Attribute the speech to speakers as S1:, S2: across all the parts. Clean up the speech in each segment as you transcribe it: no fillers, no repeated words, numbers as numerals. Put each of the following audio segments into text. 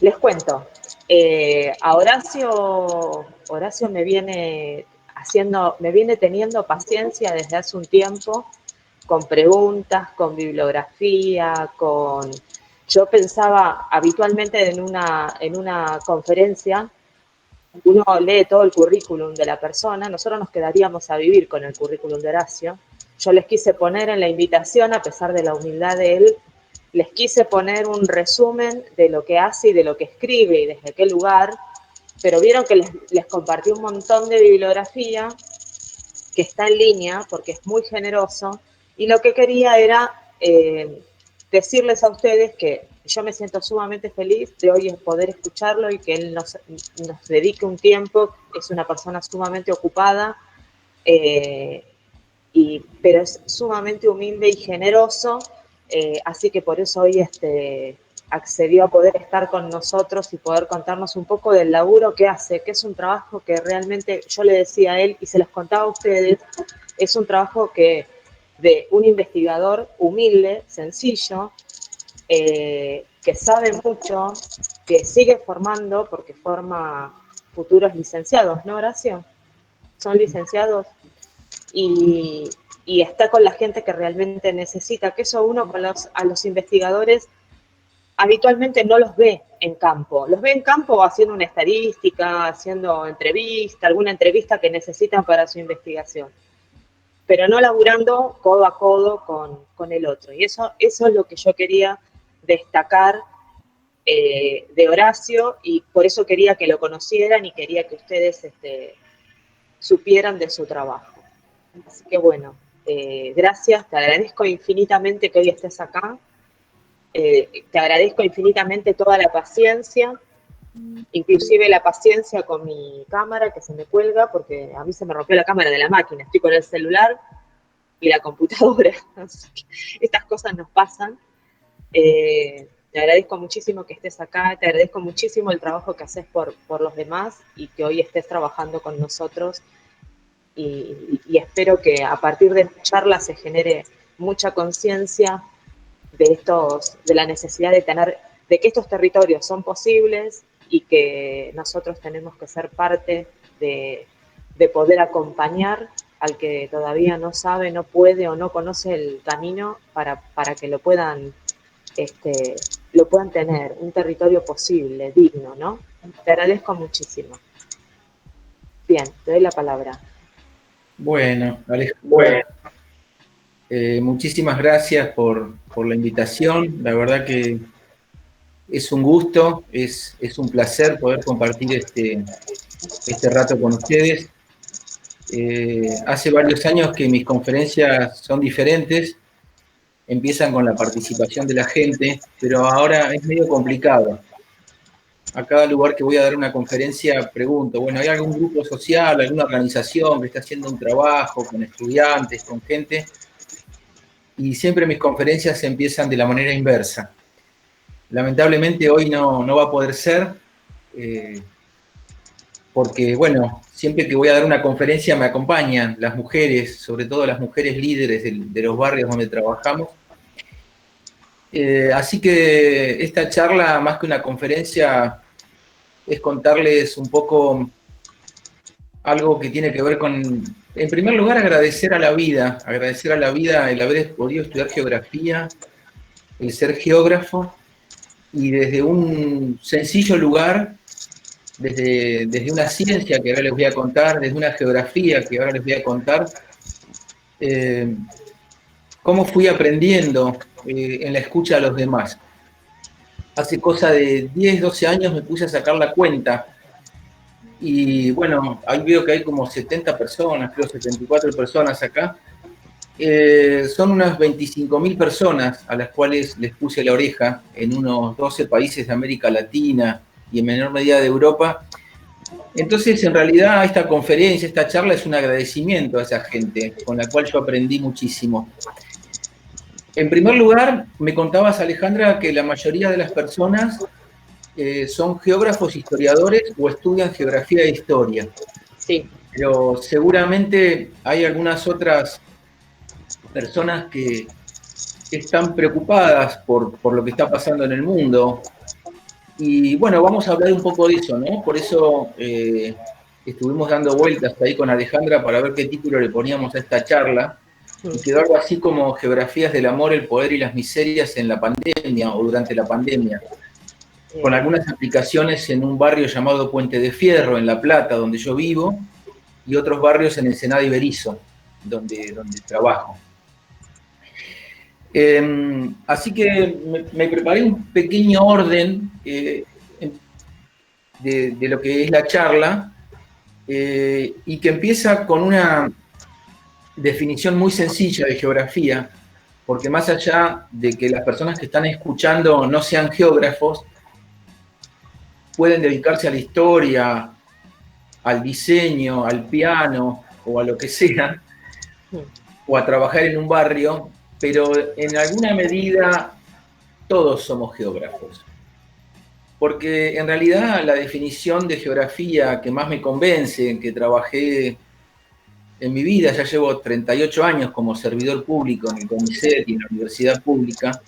S1: Les cuento, a Horacio me viene teniendo paciencia desde hace un tiempo, con preguntas, con bibliografía, yo pensaba habitualmente en una conferencia, uno lee todo el currículum de la persona, nosotros nos quedaríamos a vivir con el currículum de Horacio. Yo les quise poner en la invitación, a pesar de la humildad de él, les quise poner un resumen de lo que hace y de lo que escribe y desde qué lugar, pero vieron que les compartí un montón de bibliografía que está en línea porque es muy generoso y lo que quería era decirles a ustedes que yo me siento sumamente feliz de hoy poder escucharlo y que él nos dedique un tiempo. Es una persona sumamente ocupada, eh, pero es sumamente humilde y generoso, así que por eso hoy accedió a poder estar con nosotros y poder contarnos un poco del laburo que hace, que es un trabajo que realmente yo le decía a él y se los contaba a ustedes, es un trabajo de un investigador humilde, sencillo, que sabe mucho, que sigue formando porque forma futuros licenciados, ¿no, Horacio? Son licenciados y, y está con la gente que realmente necesita, que eso uno a los investigadores habitualmente no los ve en campo. Los ve en campo haciendo una estadística, haciendo alguna entrevista que necesitan para su investigación, pero no laburando codo a codo con el otro. Y eso es lo que yo quería destacar de Horacio y por eso quería que lo conocieran y quería que ustedes supieran de su trabajo. Así que bueno, gracias, te agradezco infinitamente que hoy estés acá, te agradezco infinitamente toda la paciencia, inclusive la paciencia con mi cámara que se me cuelga, porque a mí se me rompió la cámara de la máquina, estoy con el celular y la computadora, así que estas cosas nos pasan. Te agradezco muchísimo que estés acá, te agradezco muchísimo el trabajo que haces por los demás y que hoy estés trabajando con nosotros y espero que a partir de esta charla se genere mucha conciencia de la necesidad de que estos territorios son posibles y que nosotros tenemos que ser parte de poder acompañar al que todavía no sabe, no puede o no conoce el camino para que lo puedan tener, un territorio posible, digno, ¿no? Te agradezco muchísimo. Bien, te doy la palabra.
S2: Bueno,
S1: Bueno.
S2: Alejandra, muchísimas gracias por la invitación. La verdad que es un gusto, es un placer poder compartir este rato con ustedes. Hace varios años que mis conferencias son diferentes, empiezan con la participación de la gente, pero ahora es medio complicado. A cada lugar que voy a dar una conferencia pregunto, bueno, ¿hay algún grupo social, alguna organización que esté haciendo un trabajo con estudiantes, con gente? Y siempre mis conferencias empiezan de la manera inversa. Lamentablemente hoy no va a poder ser, porque, bueno, siempre que voy a dar una conferencia me acompañan las mujeres, sobre todo las mujeres líderes de los barrios donde trabajamos. Así que esta charla, más que una conferencia, es contarles un poco algo que tiene que ver con, en primer lugar, agradecer a la vida el haber podido estudiar geografía, el ser geógrafo, y desde un sencillo lugar, desde una ciencia que ahora les voy a contar, desde una geografía que ahora les voy a contar, cómo fui aprendiendo en la escucha a los demás. Hace cosa de 10, 12 años me puse a sacar la cuenta y bueno, ahí veo que hay como 70 personas, creo 74 personas acá. Son unas 25.000 personas a las cuales les puse la oreja en unos 12 países de América Latina y en menor medida de Europa. Entonces, en realidad, esta conferencia, esta charla es un agradecimiento a esa gente con la cual yo aprendí muchísimo. En primer lugar, me contabas, Alejandra, que la mayoría de las personas son geógrafos, historiadores o estudian geografía e historia.
S1: Sí.
S2: Pero seguramente hay algunas otras personas que están preocupadas por lo que está pasando en el mundo, Y bueno, vamos a hablar un poco de eso, ¿no? Por eso estuvimos dando vueltas ahí con Alejandra para ver qué título le poníamos a esta charla, y quedó algo así como Geografías del amor, el poder y las miserias en la pandemia o durante la pandemia, con algunas aplicaciones en un barrio llamado Puente de Fierro, en La Plata, donde yo vivo, y otros barrios en Ensenada y Berisso, donde trabajo. Así que me preparé un pequeño orden de lo que es la charla, y que empieza con una definición muy sencilla de geografía, porque más allá de que las personas que están escuchando no sean geógrafos, pueden dedicarse a la historia, al diseño, al piano o a lo que sea, o a trabajar en un barrio, pero en alguna medida todos somos geógrafos. Porque en realidad la definición de geografía que más me convence, que trabajé en mi vida, ya llevo 38 años como servidor público en el CONICET y en la universidad pública,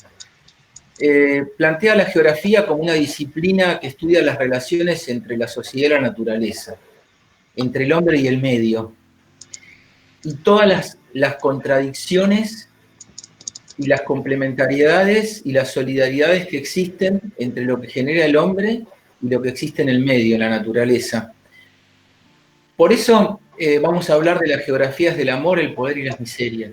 S2: plantea la geografía como una disciplina que estudia las relaciones entre la sociedad y la naturaleza, entre el hombre y el medio, y todas las contradicciones y las complementariedades y las solidaridades que existen entre lo que genera el hombre y lo que existe en el medio, en la naturaleza. Por eso vamos a hablar de las geografías del amor, el poder y las miserias.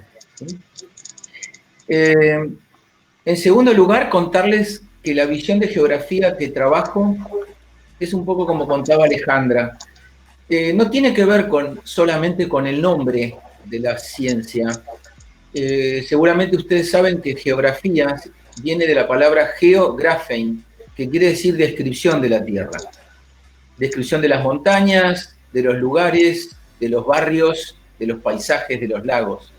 S2: En segundo lugar, contarles que la visión de geografía que trabajo es un poco como contaba Alejandra. No tiene que ver solamente con el nombre de la ciencia. Seguramente ustedes saben que geografía viene de la palabra geographein, que quiere decir descripción de la Tierra. Descripción de las montañas, de los lugares, de los barrios, de los paisajes, de los lagos.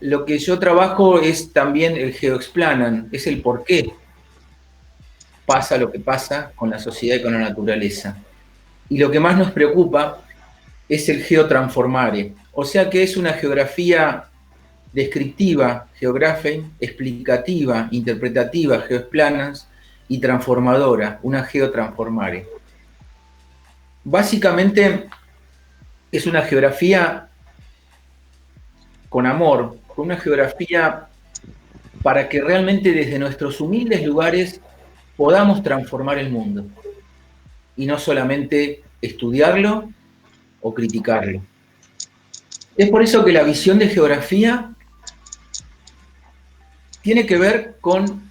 S2: Lo que yo trabajo es también el geoexplanan, es el por qué pasa lo que pasa con la sociedad y con la naturaleza. Y lo que más nos preocupa es el geotransformare, o sea que es una geografía descriptiva, geographein, explicativa, interpretativa, geoexplanans, y transformadora, una geotransformare. Básicamente es una geografía con amor, con una geografía para que realmente desde nuestros humildes lugares podamos transformar el mundo y no solamente estudiarlo o criticarlo. Es por eso que la visión de geografía tiene que ver con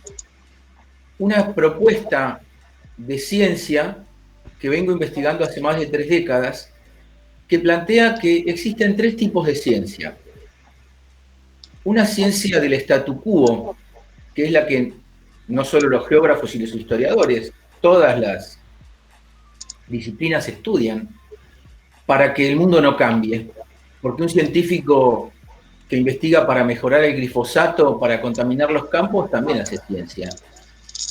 S2: una propuesta de ciencia que vengo investigando hace más de 3 décadas, que plantea que existen 3 tipos de ciencia. Una ciencia del statu quo, que es la que no solo los geógrafos y los historiadores, todas las disciplinas estudian, para que el mundo no cambie. Porque un científico que investiga para mejorar el glifosato, para contaminar los campos, también hace ciencia.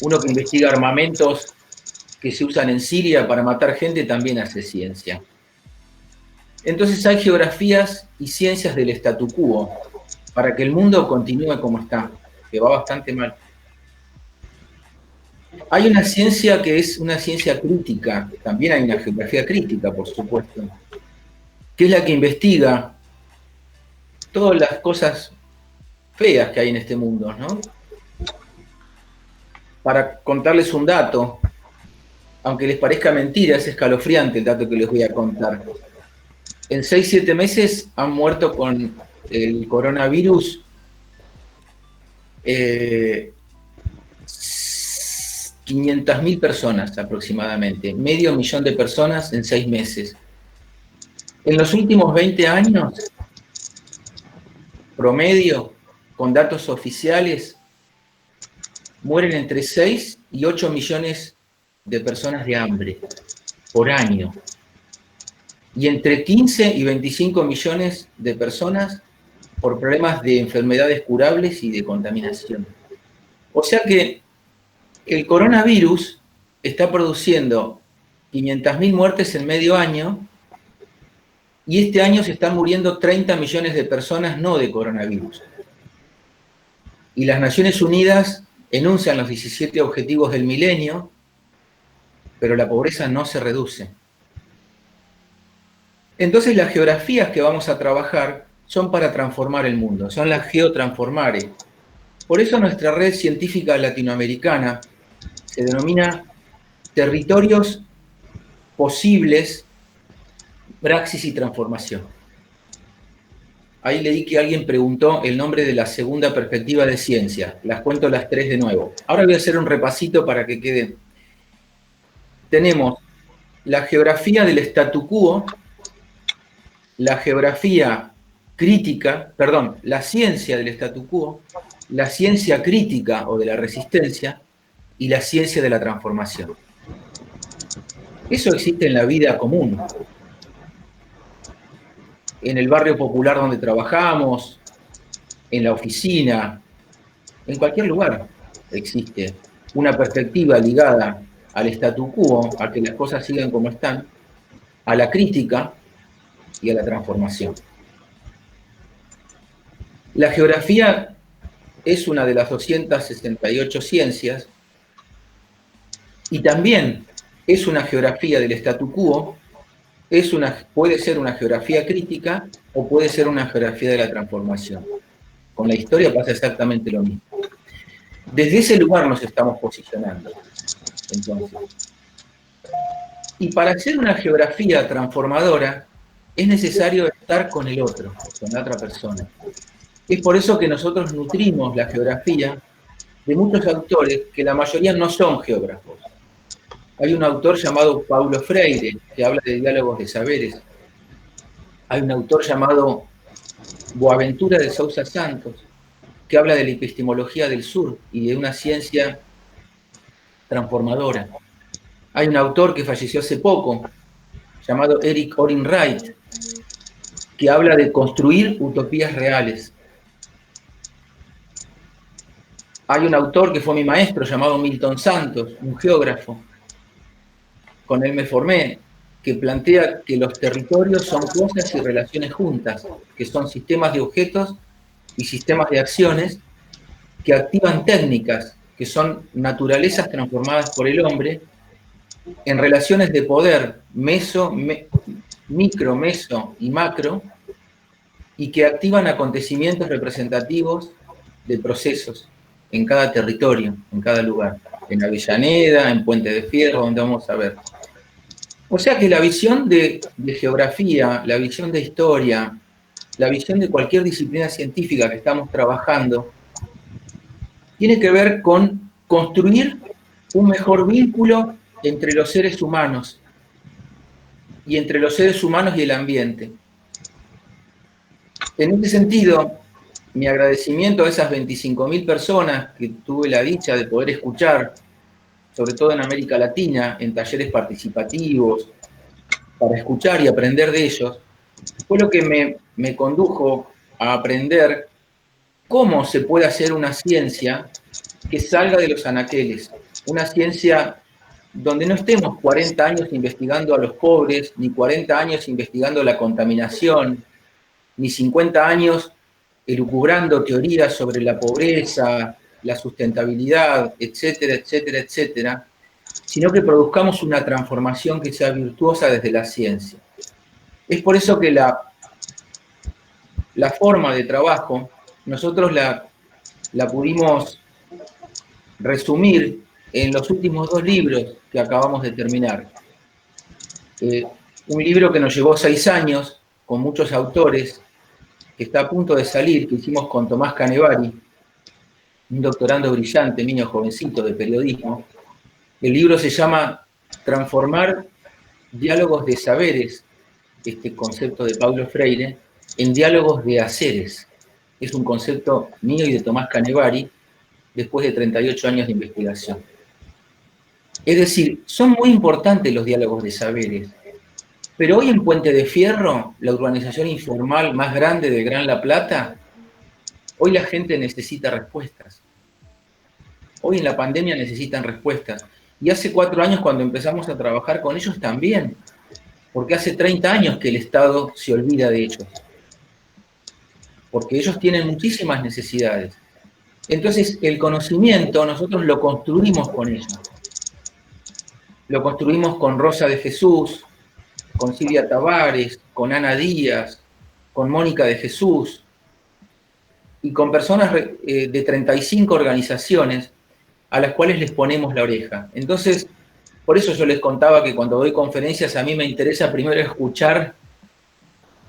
S2: Uno que investiga armamentos que se usan en Siria para matar gente, también hace ciencia. Entonces hay geografías y ciencias del statu quo, para que el mundo continúe como está, que va bastante mal. Hay una ciencia que es una ciencia crítica, también hay una geografía crítica, por supuesto, que es la que investiga todas las cosas feas que hay en este mundo, ¿no? Para contarles un dato, aunque les parezca mentira, es escalofriante el dato que les voy a contar. En 6-7 meses han muerto con el coronavirus 500.000 personas aproximadamente, 500.000 de personas en 6 meses. En los últimos 20 años, promedio, con datos oficiales, mueren entre 6 y 8 millones de personas de hambre por año. Y entre 15 y 25 millones de personas por problemas de enfermedades curables y de contaminación. O sea que el coronavirus está produciendo 500.000 muertes en medio año, y este año se están muriendo 30 millones de personas no de coronavirus. Y las Naciones Unidas enuncian los 17 objetivos del milenio, pero la pobreza no se reduce. Entonces las geografías que vamos a trabajar son para transformar el mundo, son las geotransformare. Por eso nuestra red científica latinoamericana se denomina Territorios Posibles, Praxis y Transformación. Ahí leí que alguien preguntó el nombre de la segunda perspectiva de ciencia. Las cuento las tres de nuevo. Ahora voy a hacer un repasito para que quede. Tenemos la geografía del statu quo, la geografía crítica, perdón, la ciencia del statu quo, la ciencia crítica o de la resistencia y la ciencia de la transformación. Eso existe en la vida común. En el barrio popular donde trabajamos, en la oficina, en cualquier lugar existe una perspectiva ligada al statu quo, a que las cosas sigan como están, a la crítica y a la transformación. La geografía es una de las 268 ciencias y también es una geografía del statu quo, puede ser una geografía crítica o puede ser una geografía de la transformación. Con la historia pasa exactamente lo mismo. Desde ese lugar nos estamos posicionando. Entonces, y para hacer una geografía transformadora es necesario estar con el otro, con la otra persona. Es por eso que nosotros nutrimos la geografía de muchos autores que la mayoría no son geógrafos. Hay un autor llamado Paulo Freire, que habla de diálogos de saberes. Hay un autor llamado Boaventura de Sousa Santos, que habla de la epistemología del sur y de una ciencia transformadora. Hay un autor que falleció hace poco, llamado Eric Olin Wright, que habla de construir utopías reales. Hay un autor que fue mi maestro, llamado Milton Santos, un geógrafo, con él me formé, que plantea que los territorios son cosas y relaciones juntas, que son sistemas de objetos y sistemas de acciones que activan técnicas, que son naturalezas transformadas por el hombre en relaciones de poder micro, meso y macro, y que activan acontecimientos representativos de procesos en cada territorio, en cada lugar, en Avellaneda, en Puente de Fierro, donde vamos a ver. O sea que la visión de geografía, la visión de historia, la visión de cualquier disciplina científica que estamos trabajando, tiene que ver con construir un mejor vínculo entre los seres humanos y entre los seres humanos y el ambiente. En este sentido, mi agradecimiento a esas 25.000 personas que tuve la dicha de poder escuchar, sobre todo en América Latina, en talleres participativos, para escuchar y aprender de ellos, fue lo que me condujo a aprender cómo se puede hacer una ciencia que salga de los anaqueles, una ciencia donde no estemos 40 años investigando a los pobres, ni 40 años investigando la contaminación, ni 50 años elucubrando teorías sobre la pobreza, la sustentabilidad, etcétera, etcétera, etcétera, sino que produzcamos una transformación que sea virtuosa desde la ciencia. Es por eso que la forma de trabajo, nosotros la pudimos resumir en los últimos 2 libros que acabamos de terminar. Un libro que nos llevó 6 años, con muchos autores, que está a punto de salir, que hicimos con Tomás Canevari, un doctorando brillante, niño jovencito de periodismo. El libro se llama Transformar diálogos de saberes, este concepto de Paulo Freire, en diálogos de haceres. Es un concepto mío y de Tomás Canevari, después de 38 años de investigación. Es decir, son muy importantes los diálogos de saberes, pero hoy en Puente de Fierro, la urbanización informal más grande del Gran La Plata, hoy la gente necesita respuestas. Hoy en la pandemia necesitan respuestas. Y hace 4 años cuando empezamos a trabajar con ellos también, porque hace 30 años que el Estado se olvida de ellos. Porque ellos tienen muchísimas necesidades. Entonces, el conocimiento nosotros lo construimos con ella. Lo construimos con Rosa de Jesús, con Silvia Tavares, con Ana Díaz, con Mónica de Jesús, y con personas de 35 organizaciones a las cuales les ponemos la oreja. Entonces, por eso yo les contaba que cuando doy conferencias a mí me interesa primero escuchar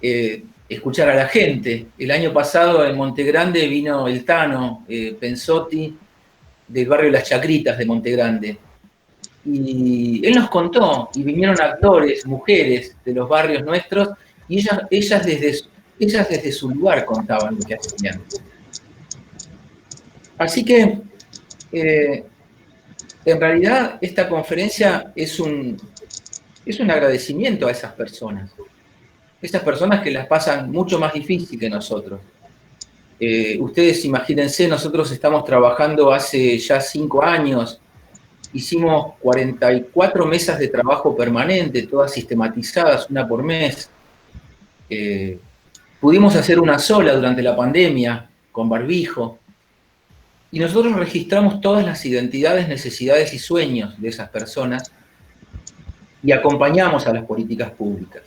S2: a la gente. El año pasado en Monte Grande vino el Tano Pensotti del barrio Las Chacritas de Monte Grande. Y él nos contó, y vinieron actores, mujeres de los barrios nuestros, y ellas desde su lugar contaban lo que hacían. Así que, en realidad, esta conferencia es un agradecimiento a esas personas que las pasan mucho más difícil que nosotros. Ustedes imagínense, nosotros estamos trabajando hace ya 5 años, hicimos 44 mesas de trabajo permanente, todas sistematizadas, una por mes. Pudimos hacer una sola durante la pandemia, con barbijo. Y nosotros registramos todas las identidades, necesidades y sueños de esas personas y acompañamos a las políticas públicas.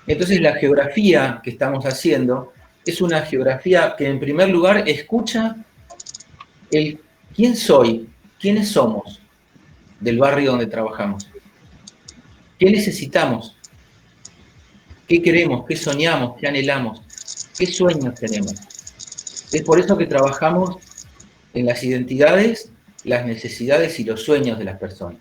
S2: Entonces, la geografía que estamos haciendo es una geografía que, en primer lugar, escucha el quién soy, quiénes somos del barrio donde trabajamos, qué necesitamos, qué queremos, qué soñamos, qué anhelamos, qué sueños tenemos. Es por eso que trabajamos en las identidades, las necesidades y los sueños de las personas.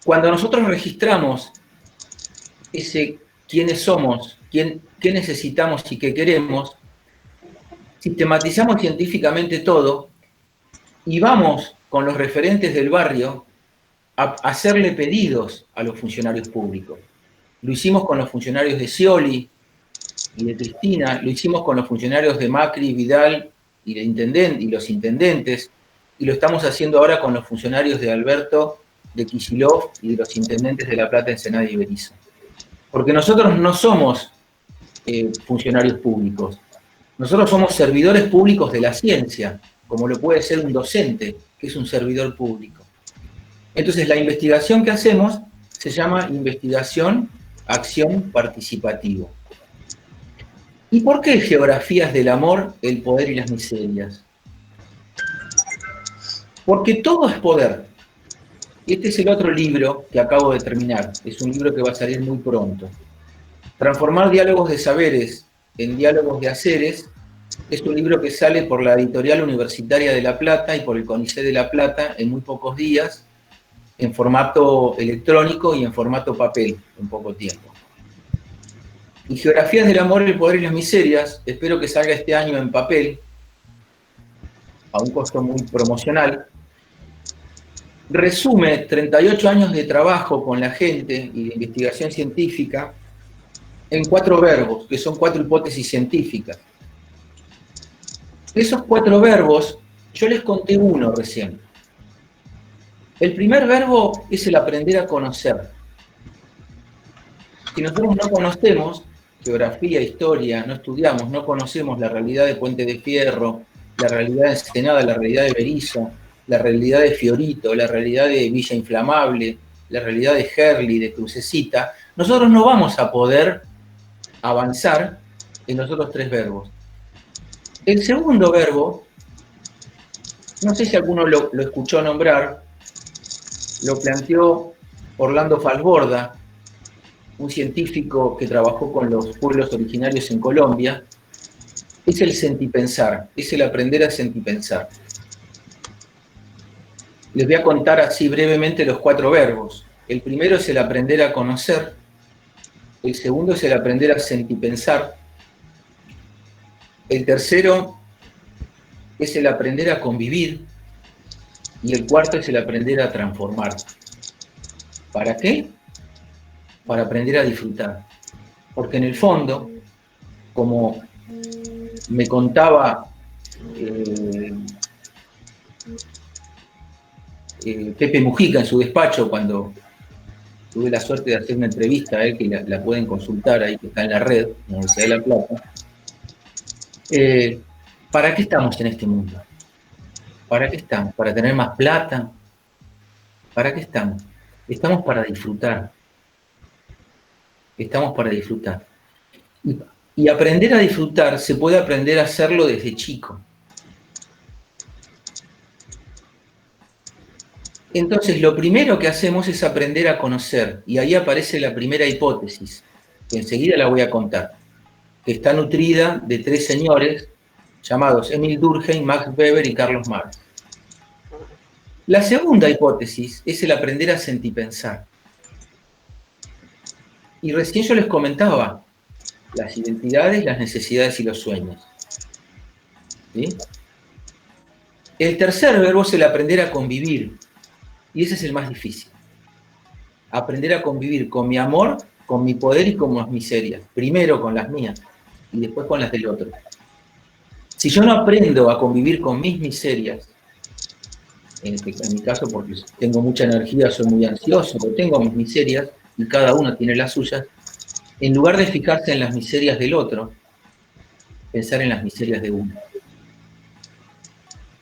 S2: Cuando nosotros registramos ese quiénes somos, qué necesitamos y qué queremos, sistematizamos científicamente todo y vamos con los referentes del barrio a hacerle pedidos a los funcionarios públicos. Lo hicimos con los funcionarios de Scioli y de Cristina, lo hicimos con los funcionarios de Macri, Vidal y los intendentes, y lo estamos haciendo ahora con los funcionarios de Alberto, de Kicillof y de los intendentes de La Plata, Ensenada y Berisso. Porque nosotros no somos funcionarios públicos, nosotros somos servidores públicos de la ciencia, como lo puede ser un docente, que es un servidor público. Entonces, la investigación que hacemos se llama investigación, acción participativa. ¿Y por qué geografías del amor, el poder y las miserias? Porque todo es poder. Este es el otro libro que acabo de terminar. Es un libro que va a salir muy pronto. Transformar diálogos de saberes en diálogos de haceres es un libro que sale por la Editorial Universitaria de La Plata y por el CONICET de La Plata en muy pocos días, en formato electrónico y en formato papel, en poco tiempo. Y Geografías del amor, el poder y las miserias, espero que salga este año en papel, a un costo muy promocional, resume 38 años de trabajo con la gente y de investigación científica en 4 verbos, que son 4 hipótesis científicas. De esos 4 verbos, yo les conté uno recién. El primer verbo es el aprender a conocer. Si nosotros no conocemos geografía, historia, no estudiamos, no conocemos la realidad de Puente de Fierro, la realidad de Ensenada, la realidad de Berisso, la realidad de Fiorito, la realidad de Villa Inflamable, la realidad de Gerli, de Crucecita, nosotros no vamos a poder avanzar en los otros 3 verbos. El segundo verbo, no sé si alguno lo escuchó nombrar, lo planteó Orlando Falsborda, un científico que trabajó con los pueblos originarios en Colombia, es el sentipensar, es el aprender a sentipensar. Les voy a contar así brevemente los 4 verbos. El primero es el aprender a conocer, el segundo es el aprender a sentipensar, el tercero es el aprender a convivir y el cuarto es el aprender a transformar. ¿Para qué? Para aprender a disfrutar. Porque en el fondo, como me contaba Pepe Mujica en su despacho cuando tuve la suerte de hacer una entrevista a él, que la pueden consultar ahí, que está en la red, Universidad de La Plata, Eh, ¿Para qué estamos en este mundo? ¿Para qué estamos? ¿Para tener más plata? ¿Para qué estamos? Estamos para disfrutar. Estamos para disfrutar. Y, y aprender a disfrutar se puede aprender a hacerlo desde chico. Entonces, lo primero que hacemos es aprender a conocer, y ahí aparece la primera hipótesis, que enseguida la voy a contar, que está nutrida de 3 señores llamados Emil Durkheim, Max Weber y Carlos Marx. La segunda hipótesis es el aprender a sentipensar. Y recién yo les comentaba las identidades, las necesidades y los sueños. ¿Sí? El tercer verbo es el aprender a convivir, y ese es el más difícil. Aprender a convivir con mi amor, con mi poder y con mis miserias. Primero con las mías y después con las del otro. Si yo no aprendo a convivir con mis miserias, en mi caso porque tengo mucha energía, soy muy ansioso, pero tengo mis miserias y cada uno tiene las suyas, en lugar de fijarse en las miserias del otro, pensar en las miserias de uno.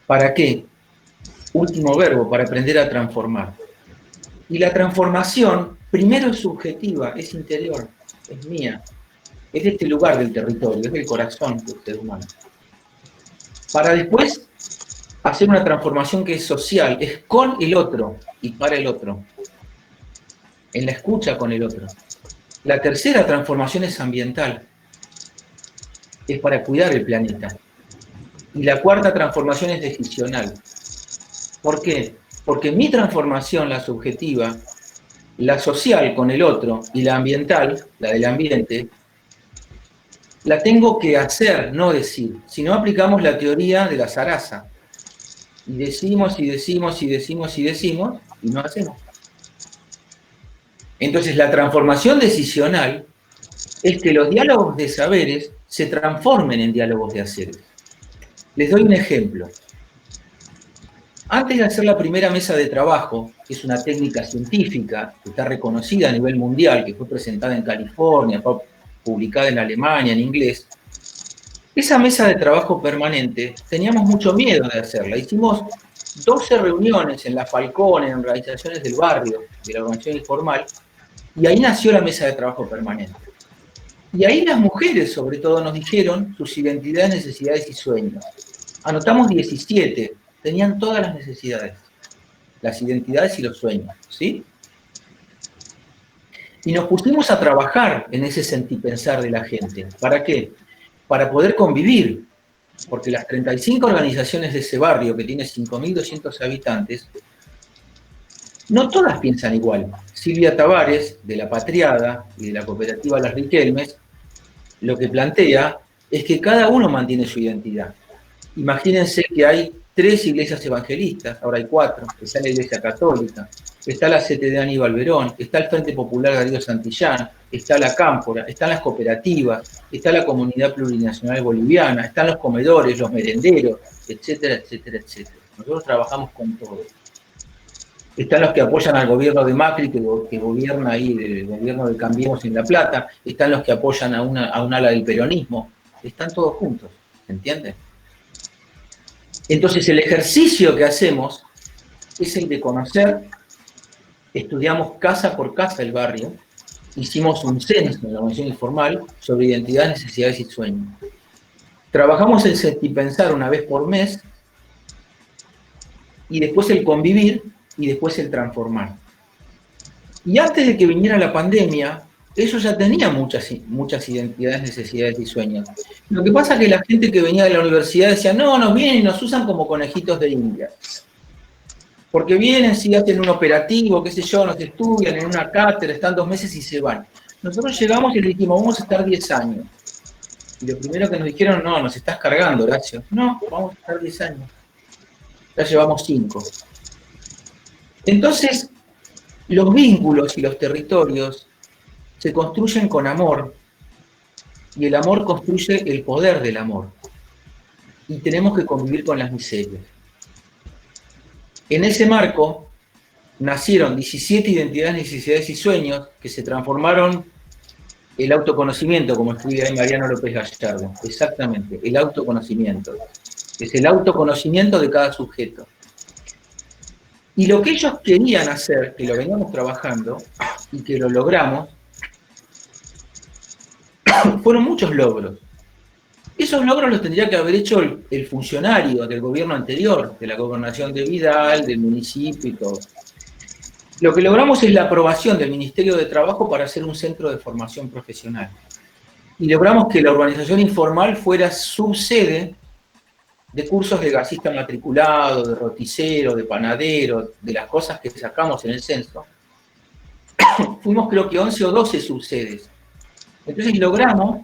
S2: ¿Para qué? Último verbo, para aprender a transformar. Y la transformación, primero es subjetiva, es interior, es mía. Es de este lugar del territorio, es del corazón del ser humano. Para después hacer una transformación que es social, es con el otro y para el otro. En la escucha con el otro. La tercera transformación es ambiental. Es para cuidar el planeta. Y la cuarta transformación es decisional. ¿Por qué? Porque mi transformación, la subjetiva, la social con el otro y la ambiental, la del ambiente, la tengo que hacer, no decir. Si no aplicamos la teoría de la zaraza. Y decimos, y decimos, y decimos, y decimos, y no hacemos. Entonces, la transformación decisional es que los diálogos de saberes se transformen en diálogos de haceres. Les doy un ejemplo. Antes de hacer la primera mesa de trabajo, que es una técnica científica que está reconocida a nivel mundial, que fue presentada en California, fue publicada en Alemania, en inglés, esa mesa de trabajo permanente teníamos mucho miedo de hacerla. Hicimos 12 reuniones en la Falcón, en organizaciones del barrio, de la organización informal, y ahí nació la mesa de trabajo permanente. Y ahí las mujeres, sobre todo, nos dijeron sus identidades, necesidades y sueños. Anotamos 17, tenían todas las necesidades, las identidades y los sueños, ¿sí? Y nos pusimos a trabajar en ese sentipensar de la gente. ¿Para qué? Para poder convivir, porque las 35 organizaciones de ese barrio, que tiene 5.200 habitantes, no todas piensan igual. Silvia Tavares, de La Patriada y de la cooperativa Las Riquelmes, lo que plantea es que cada uno mantiene su identidad. Imagínense que hay 3 iglesias evangelistas, ahora hay 4, está la Iglesia Católica, está la CTD Aníbal Verón, está el Frente Popular Darío Santillán, está la Cámpora, están las cooperativas, está la Comunidad Plurinacional Boliviana, están los comedores, los merenderos, etcétera, etcétera, etcétera. Nosotros trabajamos con todo. Están los que apoyan al gobierno de Macri, que gobierna ahí, el gobierno de Cambiemos en La Plata, están los que apoyan a un ala del peronismo, están todos juntos, ¿entienden? Entonces el ejercicio que hacemos es el de conocer, estudiamos casa por casa el barrio, hicimos un censo en la organización informal sobre identidad, necesidades y sueños. Trabajamos el sentipensar una vez por mes, y después el convivir, y después el transformar. Y antes de que viniera la pandemia, ellos ya tenían muchas identidades, necesidades y sueños. Lo que pasa es que la gente que venía de la universidad decía, no, nos vienen y nos usan como conejitos de India. Porque vienen, si hacen un operativo, qué sé yo, nos estudian en una cátedra, están 2 meses y se van. Nosotros llegamos y les dijimos, vamos a estar 10 años. Y lo primero que nos dijeron, no, nos estás cargando, Horacio. No, vamos a estar 10 años. Ya llevamos 5. Entonces, los vínculos y los territorios se construyen con amor, y el amor construye el poder del amor. Y tenemos que convivir con las miserias. En ese marco nacieron 17 identidades, necesidades y sueños que se transformaron el autoconocimiento, como escribe ahí Mariano López Gallardo. Exactamente, el autoconocimiento. Es el autoconocimiento de cada sujeto. Y lo que ellos querían hacer, que lo veníamos trabajando y que lo logramos, fueron muchos logros. Esos logros los tendría que haber hecho el funcionario del gobierno anterior, de la gobernación de Vidal, del municipio y todo. Lo que logramos es la aprobación del Ministerio de Trabajo para hacer un centro de formación profesional. Y logramos que la organización informal fuera subsede de cursos de gasista matriculado, de roticero, de panadero, de las cosas que sacamos en el censo. Fuimos creo que 11 o 12 subsedes. Entonces logramos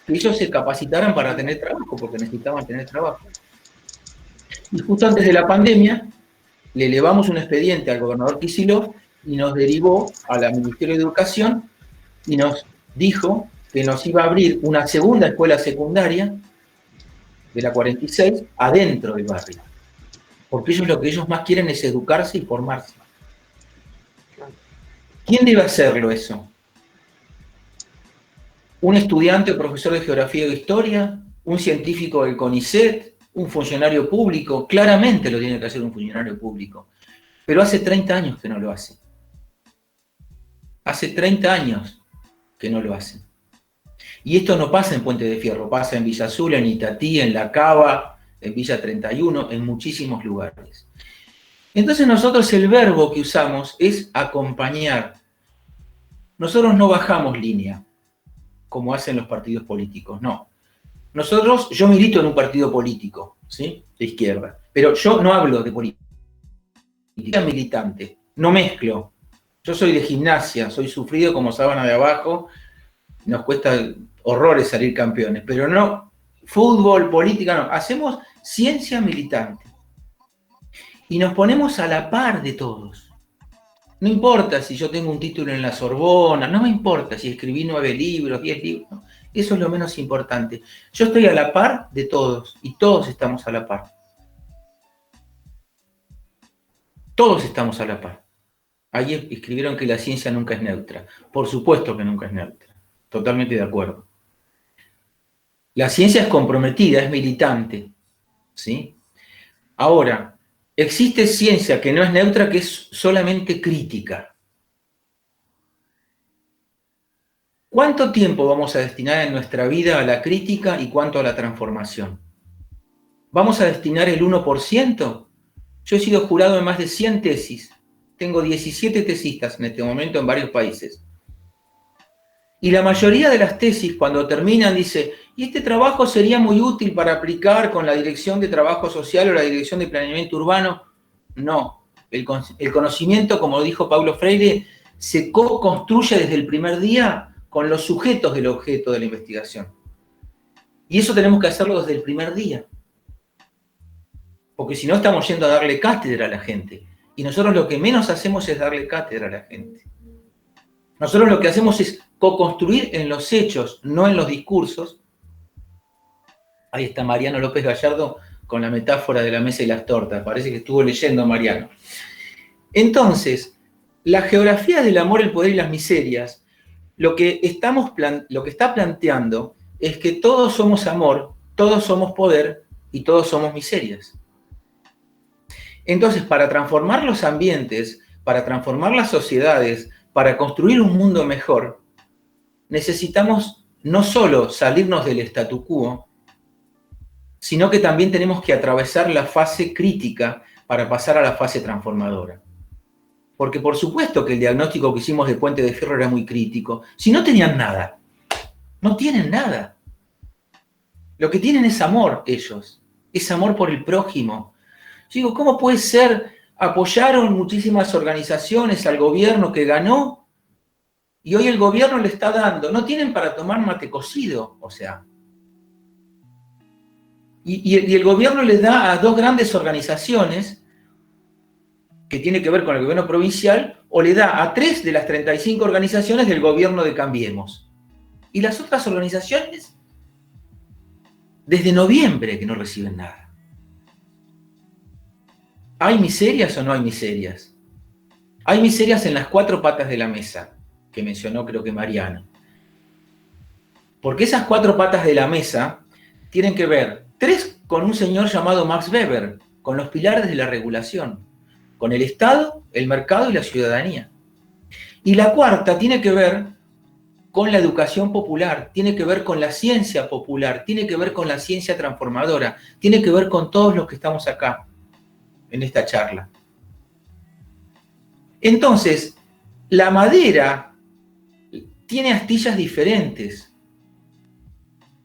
S2: que ellos se capacitaran para tener trabajo, porque necesitaban tener trabajo. Y justo antes de la pandemia, le elevamos un expediente al gobernador Kicillof y nos derivó al Ministerio de Educación y nos dijo que nos iba a abrir una segunda escuela secundaria de la 46 adentro del barrio. Porque ellos lo que ellos más quieren es educarse y formarse. ¿Quién debe hacerlo eso? ¿Un estudiante o profesor de geografía o historia? ¿Un científico del CONICET? ¿Un funcionario público? Claramente lo tiene que hacer un funcionario público. Pero hace 30 años que no lo hace. Hace 30 años que no lo hace. Y esto no pasa en Puente de Fierro, pasa en Villa Azul, en Itatí, en La Cava, en Villa 31, en muchísimos lugares. Entonces nosotros el verbo que usamos es acompañar. Nosotros no bajamos línea, como hacen los partidos políticos, no. Yo milito en un partido político, ¿sí? De izquierda, pero yo no hablo de política militante, no mezclo. Yo soy de gimnasia, soy sufrido como sábana de abajo, nos cuesta horrores salir campeones, pero no, fútbol, política, no. Hacemos ciencia militante. Y nos ponemos a la par de todos. No importa si yo tengo un título en la Sorbona, no me importa si escribí 9 libros, 10 libros, no. Eso es lo menos importante. Yo estoy a la par de todos y todos estamos a la par. Todos estamos a la par. Ahí escribieron que la ciencia nunca es neutra. Por supuesto que nunca es neutra. Totalmente de acuerdo. La ciencia es comprometida, es militante, ¿sí? Ahora, existe ciencia que no es neutra, que es solamente crítica. ¿Cuánto tiempo vamos a destinar en nuestra vida a la crítica y cuánto a la transformación? ¿Vamos a destinar el 1%? Yo he sido jurado de más de 100 tesis. Tengo 17 tesistas en este momento en varios países. Y la mayoría de las tesis, cuando terminan, dice, y este trabajo sería muy útil para aplicar con la Dirección de Trabajo Social o la Dirección de Planeamiento Urbano. No. El conocimiento, como dijo Paulo Freire, se co-construye desde el primer día con los sujetos del objeto de la investigación. Y eso tenemos que hacerlo desde el primer día. Porque si no, estamos yendo a darle cátedra a la gente. Y nosotros lo que menos hacemos es darle cátedra a la gente. Nosotros lo que hacemos es co-construir en los hechos, no en los discursos. Ahí está Mariano López Gallardo con la metáfora de la mesa y las tortas. Parece que estuvo leyendo Mariano. Entonces, la geografía del amor, el poder y las miserias, lo que está planteando es que todos somos amor, todos somos poder y todos somos miserias. Entonces, para transformar los ambientes, para transformar las sociedades, para construir un mundo mejor, necesitamos no solo salirnos del statu quo, sino que también tenemos que atravesar la fase crítica para pasar a la fase transformadora. Porque por supuesto que el diagnóstico que hicimos de Puente de Fierro era muy crítico. Si no tenían nada, no tienen nada. Lo que tienen es amor ellos, es amor por el prójimo. Yo digo, ¿cómo puede ser? Apoyaron muchísimas organizaciones al gobierno que ganó y hoy el gobierno le está dando, no tienen para tomar mate cocido, o sea. Y el gobierno les da a 2 grandes organizaciones que tiene que ver con el gobierno provincial, o le da a 3 de las 35 organizaciones del gobierno de Cambiemos. Y las otras organizaciones, desde noviembre que no reciben nada. ¿Hay miserias o no hay miserias? Hay miserias en las 4 patas de la mesa, que mencionó creo que Mariano. Porque esas 4 patas de la mesa tienen que ver, 3 con un señor llamado Max Weber, con los pilares de la regulación, con el Estado, el mercado y la ciudadanía. Y la 4ª tiene que ver con la educación popular, tiene que ver con la ciencia popular, tiene que ver con la ciencia transformadora, tiene que ver con todos los que estamos acá en esta charla. Entonces, la madera tiene astillas diferentes.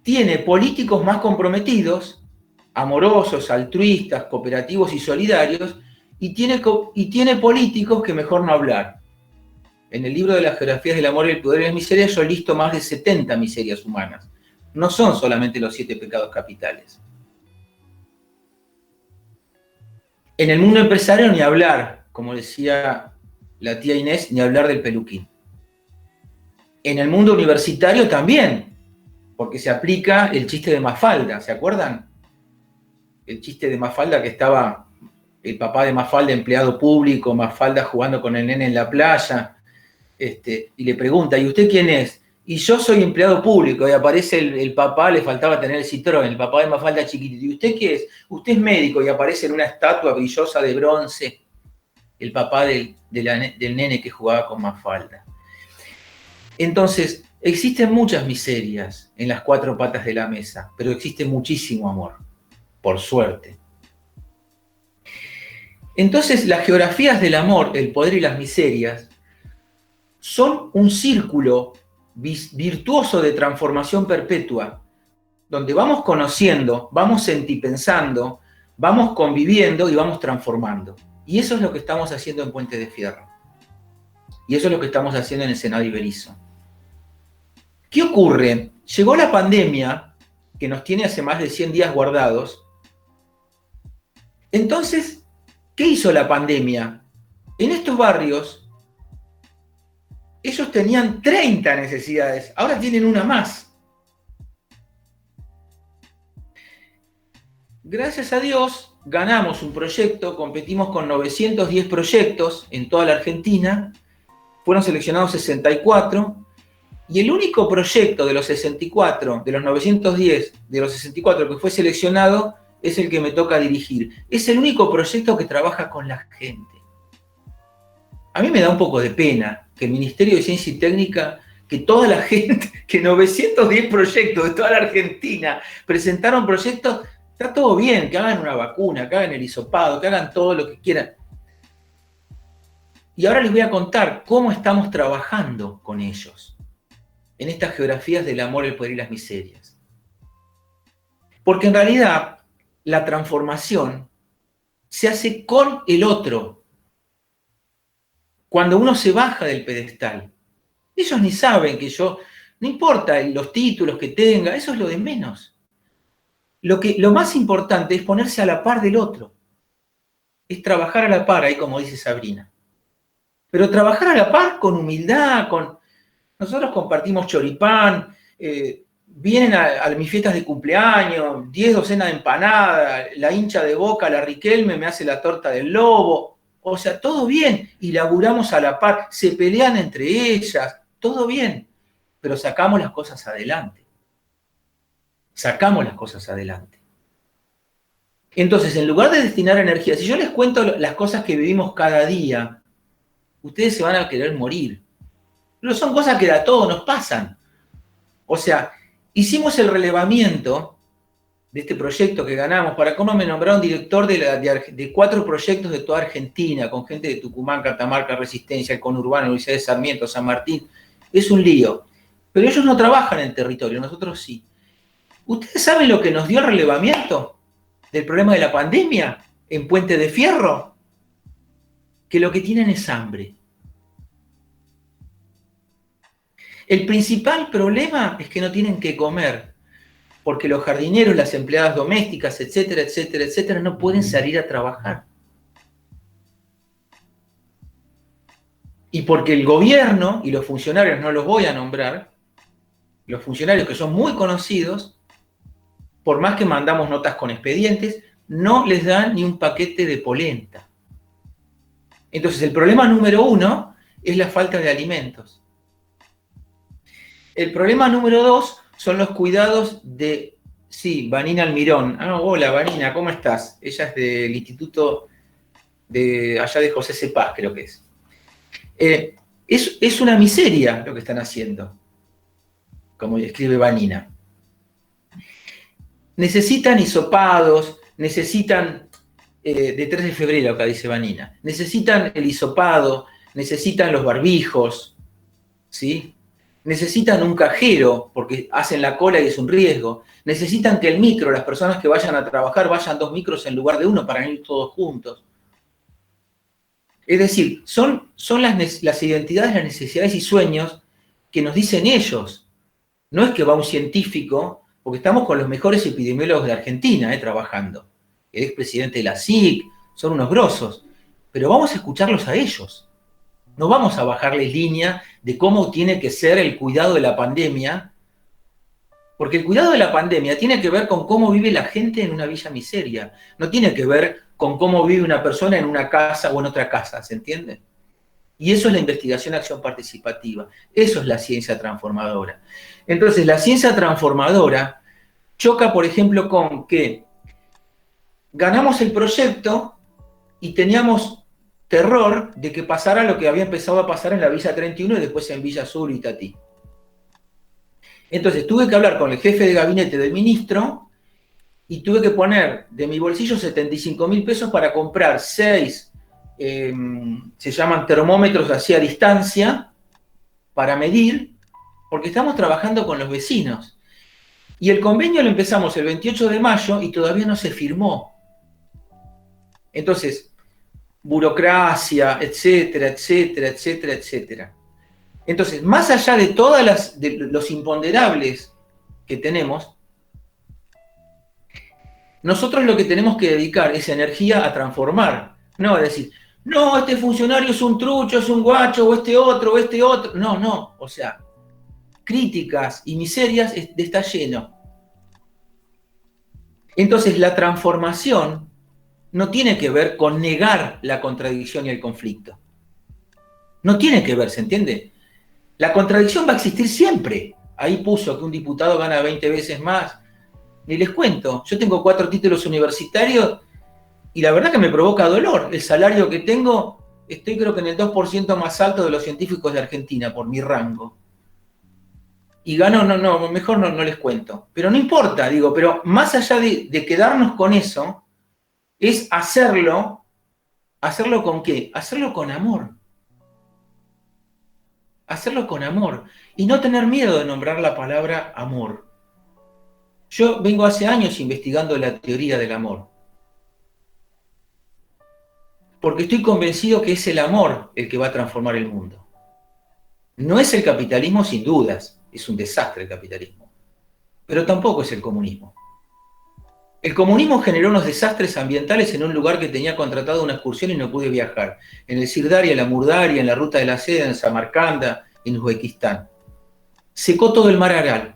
S2: Tiene políticos más comprometidos, amorosos, altruistas, cooperativos y solidarios, y tiene políticos que mejor no hablar. En el libro de las geografías del amor, el poder y la miseria yo listo más de 70 miserias humanas. No son solamente los 7 pecados capitales. En el mundo empresario ni hablar, como decía la tía Inés, ni hablar del peluquín. En el mundo universitario también, porque se aplica el chiste de Mafalda, ¿se acuerdan? El chiste de Mafalda, que estaba el papá de Mafalda, empleado público, Mafalda jugando con el nene en la playa, y le pregunta, ¿y usted quién es? Y yo soy empleado público, y aparece el papá, le faltaba tener el Citroën, el papá de Mafalda chiquitito. ¿Y usted qué es? Usted es médico, y aparece en una estatua brillosa de bronce el papá del nene que jugaba con Mafalda. Entonces, existen muchas miserias en las 4 patas de la mesa, pero existe muchísimo amor, por suerte. Entonces, las geografías del amor, el poder y las miserias son un círculo virtuoso de transformación perpetua, donde vamos conociendo, vamos sentipensando, vamos conviviendo y vamos transformando. Y eso es lo que estamos haciendo en Puente de Fierro. Y eso es lo que estamos haciendo en el Senado Iberizo. ¿Qué ocurre? Llegó la pandemia, que nos tiene hace más de 100 días guardados. Entonces, ¿qué hizo la pandemia? En estos barrios, ellos tenían 30 necesidades, ahora tienen una más. Gracias a Dios, ganamos un proyecto, competimos con 910 proyectos en toda la Argentina, fueron seleccionados 64, y el único proyecto de los 64, de los 910, de los 64 que fue seleccionado, es el que me toca dirigir. Es el único proyecto que trabaja con la gente. A mí me da un poco de pena que el Ministerio de Ciencia y Técnica, que toda la gente, que 910 proyectos de toda la Argentina presentaron proyectos, está todo bien, que hagan una vacuna, que hagan el hisopado, que hagan todo lo que quieran. Y ahora les voy a contar cómo estamos trabajando con ellos en estas geografías del amor, el poder y las miserias. Porque en realidad la transformación se hace con el otro. Cuando uno se baja del pedestal, ellos ni saben que yo, no importa los títulos que tenga, eso es lo de menos. Lo más importante es ponerse a la par del otro. Es trabajar a la par, ahí como dice Sabrina. Pero trabajar a la par con humildad, nosotros compartimos choripán, vienen a mis fiestas de cumpleaños, 10 docenas de empanadas, la hincha de Boca, la Riquelme, me hace la torta del lobo. O sea, todo bien, y laburamos a la par, se pelean entre ellas, todo bien, pero sacamos las cosas adelante. Sacamos las cosas adelante. Entonces, en lugar de destinar energía, si yo les cuento las cosas que vivimos cada día, ustedes se van a querer morir. Pero son cosas que a todos nos pasan. O sea, hicimos el relevamiento de este proyecto que ganamos. Para cómo me nombraron director de 4 proyectos de toda Argentina, con gente de Tucumán, Catamarca, Resistencia, el conurbano, Universidad de Sarmiento, San Martín. Es un lío. Pero ellos no trabajan en territorio, nosotros sí. ¿Ustedes saben lo que nos dio el relevamiento del problema de la pandemia en Puente de Fierro? Que lo que tienen es hambre. El principal problema es que no tienen que comer, porque los jardineros, las empleadas domésticas, etcétera, etcétera, etcétera, no pueden salir a trabajar. Y porque el gobierno y los funcionarios, no los voy a nombrar, los funcionarios que son muy conocidos, por más que mandamos notas con expedientes, no les dan ni un paquete de polenta. Entonces, el problema número 1 es la falta de alimentos. El problema número 2 son los cuidados de, sí, Vanina Almirón. Ah, hola Vanina, ¿cómo estás? Ella es del instituto de allá de José Cepaz, creo que es. Es una miseria lo que están haciendo, como escribe Vanina. Necesitan hisopados, necesitan, de 3 de febrero, acá dice Vanina, necesitan el hisopado, necesitan los barbijos, ¿sí? Necesitan un cajero, porque hacen la cola y es un riesgo. Necesitan que el micro, las personas que vayan a trabajar, vayan 2 micros en lugar de uno para ir todos juntos. Es decir, son las identidades, las necesidades y sueños que nos dicen ellos. No es que va un científico, porque estamos con los mejores epidemiólogos de Argentina trabajando. El expresidente de la SIC, son unos grosos. Pero vamos a escucharlos a ellos. No vamos a bajarles línea de cómo tiene que ser el cuidado de la pandemia, porque el cuidado de la pandemia tiene que ver con cómo vive la gente en una villa miseria. No tiene que ver con cómo vive una persona en una casa o en otra casa, ¿se entiende? Y eso es la investigación acción participativa. Eso es la ciencia transformadora. Entonces, la ciencia transformadora choca, por ejemplo, con que ganamos el proyecto y teníamos terror de que pasara lo que había empezado a pasar en la Villa 31 y después en Villa Sur y Tatí. Entonces, tuve que hablar con el jefe de gabinete del ministro y tuve que poner de mi bolsillo 75.000 pesos para comprar 6, se llaman termómetros así a distancia, para medir, porque estamos trabajando con los vecinos. Y el convenio lo empezamos el 28 de mayo y todavía no se firmó. Entonces, burocracia, etcétera, etcétera, etcétera, etcétera. Entonces, más allá de todos los imponderables que tenemos, nosotros lo que tenemos que dedicar es energía a transformar. No a decir, no, este funcionario es un trucho, es un guacho, o este otro, o este otro. No, no. O sea, críticas y miserias está lleno. Entonces, la transformación no tiene que ver con negar la contradicción y el conflicto. No tiene que ver, ¿se entiende? La contradicción va a existir siempre. Ahí puso que un diputado gana 20 veces más. Ni les cuento, yo tengo 4 títulos universitarios y la verdad que me provoca dolor. El salario que tengo, estoy creo que en el 2% más alto de los científicos de Argentina por mi rango. Y gano, mejor no les cuento. Pero no importa, digo, pero más allá de quedarnos con eso, es hacerlo ¿con qué? Hacerlo con amor. Hacerlo con amor. Y no tener miedo de nombrar la palabra amor. Yo vengo hace años investigando la teoría del amor. Porque estoy convencido que es el amor el que va a transformar el mundo. No es el capitalismo sin dudas, es un desastre el capitalismo. Pero tampoco es el comunismo. El comunismo generó unos desastres ambientales en un lugar que tenía contratado una excursión y no pude viajar. En el Sirdaria, en la Murdaria, en la Ruta de la Seda, en Samarcanda, en Uzbekistán. Secó todo el mar Aral.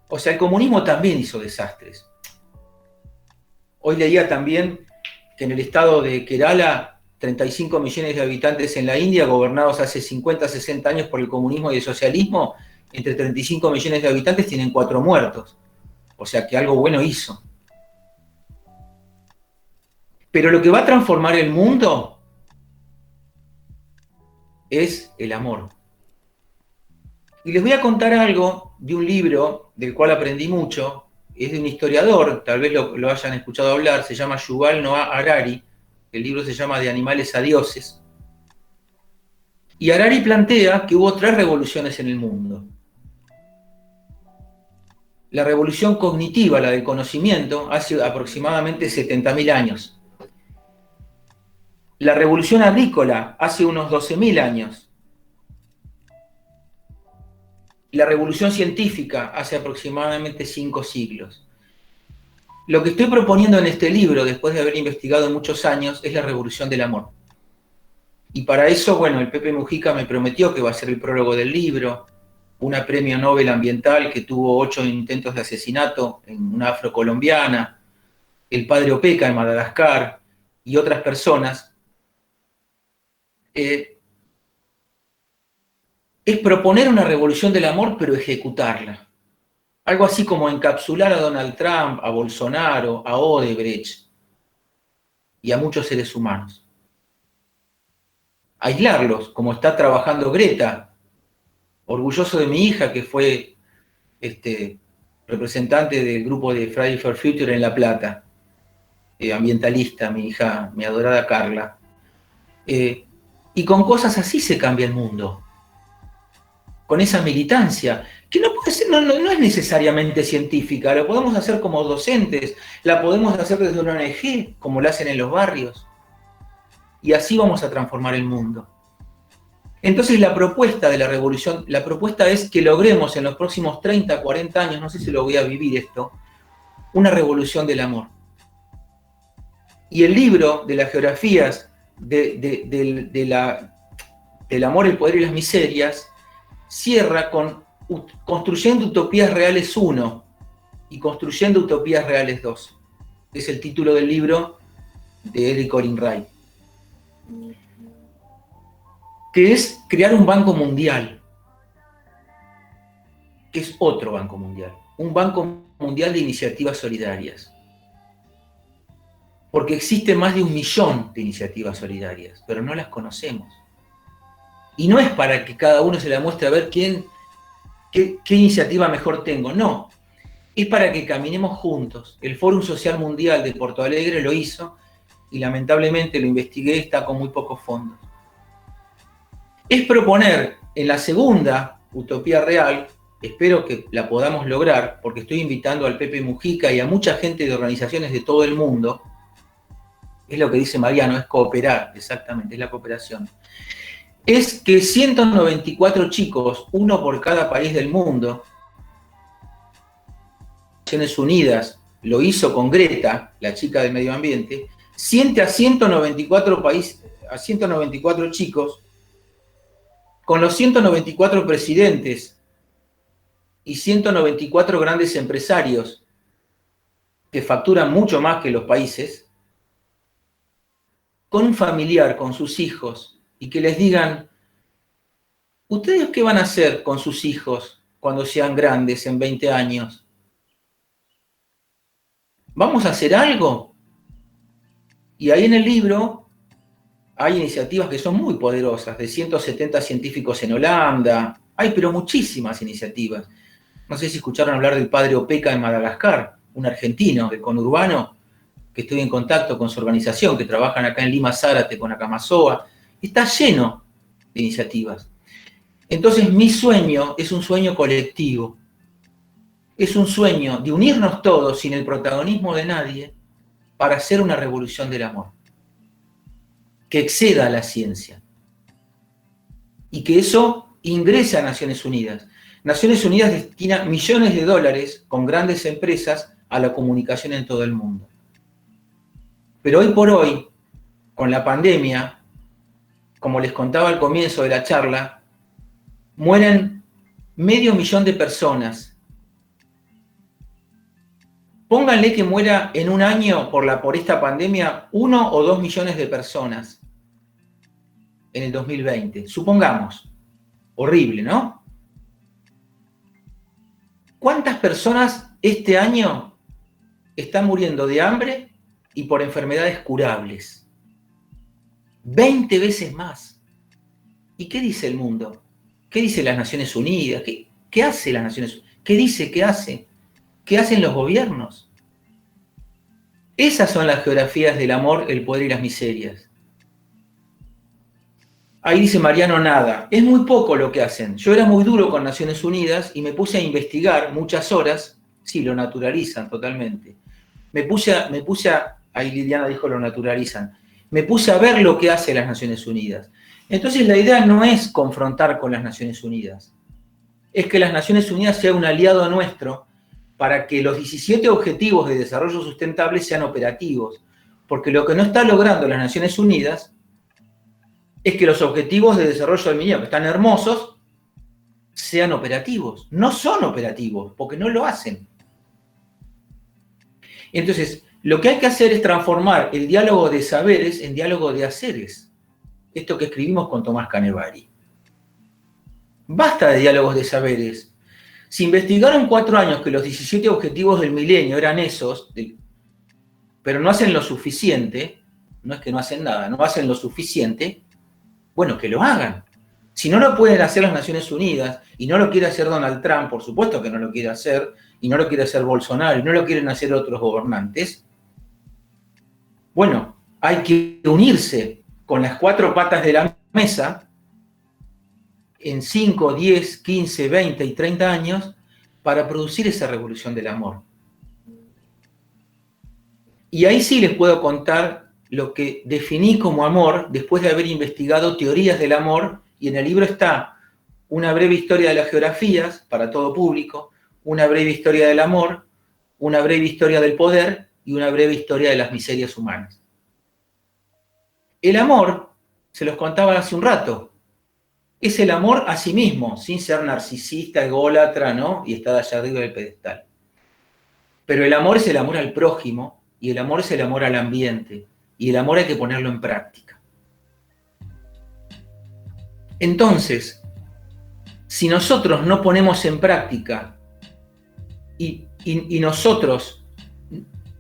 S2: O sea, el comunismo también hizo desastres. Hoy leía también que en el estado de Kerala, 35 millones de habitantes en la India, gobernados hace 50, 60 años por el comunismo y el socialismo, entre 35 millones de habitantes tienen 4 muertos. O sea que algo bueno hizo. Pero lo que va a transformar el mundo es el amor. Y les voy a contar algo de un libro del cual aprendí mucho. Es de un historiador, tal vez lo hayan escuchado hablar, se llama Yuval Noah Harari. El libro se llama De animales a dioses. Y Harari plantea que hubo 3 revoluciones en el mundo. La revolución cognitiva, la del conocimiento, hace aproximadamente 70.000 años. La revolución agrícola, hace unos 12.000 años. La revolución científica, hace aproximadamente 5 siglos. Lo que estoy proponiendo en este libro, después de haber investigado muchos años, es la revolución del amor. Y para eso, bueno, el Pepe Mujica me prometió que va a ser el prólogo del libro, una premio Nobel ambiental que tuvo 8 intentos de asesinato en una afrocolombiana, el padre Opeca en Madagascar y otras personas. es proponer una revolución del amor, pero ejecutarla. Algo así como encapsular a Donald Trump, a Bolsonaro, a Odebrecht y a muchos seres humanos. Aislarlos, como está trabajando Greta, orgulloso de mi hija, que fue representante del grupo de Friday for Future en La Plata, ambientalista, mi hija, mi adorada Carla. Y con cosas así se cambia el mundo. Con esa militancia, que no puede ser, no es necesariamente científica, la podemos hacer como docentes, la podemos hacer desde una ONG, como la hacen en los barrios. Y así vamos a transformar el mundo. Entonces la propuesta de la revolución, la propuesta es que logremos en los próximos 30, 40 años, no sé si lo voy a vivir esto, una revolución del amor. Y el libro de las geografías del amor, el poder y las miserias cierra con Construyendo Utopías Reales 1 y Construyendo Utopías Reales 2. Es el título del libro de Eric Olin Wright, que es crear un banco mundial, que es otro banco mundial, un banco mundial de iniciativas solidarias. Porque existe más de 1 millón de iniciativas solidarias, pero no las conocemos. Y no es para que cada uno se la muestre a ver qué iniciativa mejor tengo, no. Es para que caminemos juntos. El Fórum Social Mundial de Porto Alegre lo hizo y lamentablemente lo investigué, está con muy pocos fondos. Es proponer en la segunda utopía real, espero que la podamos lograr, porque estoy invitando al Pepe Mujica y a mucha gente de organizaciones de todo el mundo. Es lo que dice Mariano, es cooperar, exactamente, es la cooperación. Es que 194 chicos, uno por cada país del mundo, Naciones Unidas lo hizo con Greta, la chica del medio ambiente, siente a 194 chicos con los 194 presidentes y 194 grandes empresarios que facturan mucho más que los países, con un familiar, con sus hijos, y que les digan, ¿ustedes qué van a hacer con sus hijos cuando sean grandes en 20 años? ¿Vamos a hacer algo? Y ahí en el libro hay iniciativas que son muy poderosas, de 170 científicos en Holanda, hay pero muchísimas iniciativas. No sé si escucharon hablar del padre Opeca en Madagascar, un argentino del conurbano, que estoy en contacto con su organización, que trabajan acá en Lima Zárate con Acamazoa. Está lleno de iniciativas. Entonces mi sueño es un sueño colectivo. Es un sueño de unirnos todos sin el protagonismo de nadie para hacer una revolución del amor. Que exceda a la ciencia. Y que eso ingrese a Naciones Unidas. Naciones Unidas destina millones de dólares con grandes empresas a la comunicación en todo el mundo. Pero hoy por hoy, con la pandemia, como les contaba al comienzo de la charla, mueren 500.000 de personas. Pónganle que muera en un año por esta pandemia 1 o 2 millones de personas en el 2020. Supongamos. Horrible, ¿no? ¿Cuántas personas este año están muriendo de hambre y por enfermedades curables? 20 veces más. ¿Y qué dice el mundo? ¿Qué dice las Naciones Unidas? ¿Qué hace las Naciones Unidas? ¿Qué dice? ¿Qué hace? ¿Qué hacen los gobiernos? Esas son las geografías del amor, el poder y las miserias. Ahí dice Mariano nada. Es muy poco lo que hacen. Yo era muy duro con Naciones Unidas y me puse a investigar muchas horas. Sí, lo naturalizan totalmente. Ahí Liliana dijo lo naturalizan. Me puse a ver lo que hace las Naciones Unidas. Entonces la idea no es confrontar con las Naciones Unidas. Es que las Naciones Unidas sea un aliado nuestro para que los 17 objetivos de desarrollo sustentable sean operativos. Porque lo que no está logrando las Naciones Unidas es que los objetivos de desarrollo del milenio, que están hermosos, sean operativos. No son operativos, porque no lo hacen. Entonces, lo que hay que hacer es transformar el diálogo de saberes en diálogo de haceres. Esto que escribimos con Tomás Canevari. Basta de diálogos de saberes. Si investigaron 4 años que los 17 objetivos del milenio eran esos, pero no hacen lo suficiente, no es que no hacen nada, no hacen lo suficiente, bueno, que lo hagan. Si no lo pueden hacer las Naciones Unidas, y no lo quiere hacer Donald Trump, por supuesto que no lo quiere hacer, y no lo quiere hacer Bolsonaro, y no lo quieren hacer otros gobernantes, bueno, hay que unirse con las 4 patas de la mesa en 5, 10, 15, 20 y 30 años para producir esa revolución del amor. Y ahí sí les puedo contar lo que definí como amor después de haber investigado teorías del amor, y en el libro está una breve historia de las geografías para todo público, una breve historia del amor, una breve historia del poder y una breve historia de las miserias humanas. El amor, se los contaba hace un rato, es el amor a sí mismo, sin ser narcisista, ególatra, ¿no? Y estar allá arriba del pedestal. Pero el amor es el amor al prójimo, y el amor es el amor al ambiente, y el amor hay que ponerlo en práctica. Entonces, si nosotros no ponemos en práctica y nosotros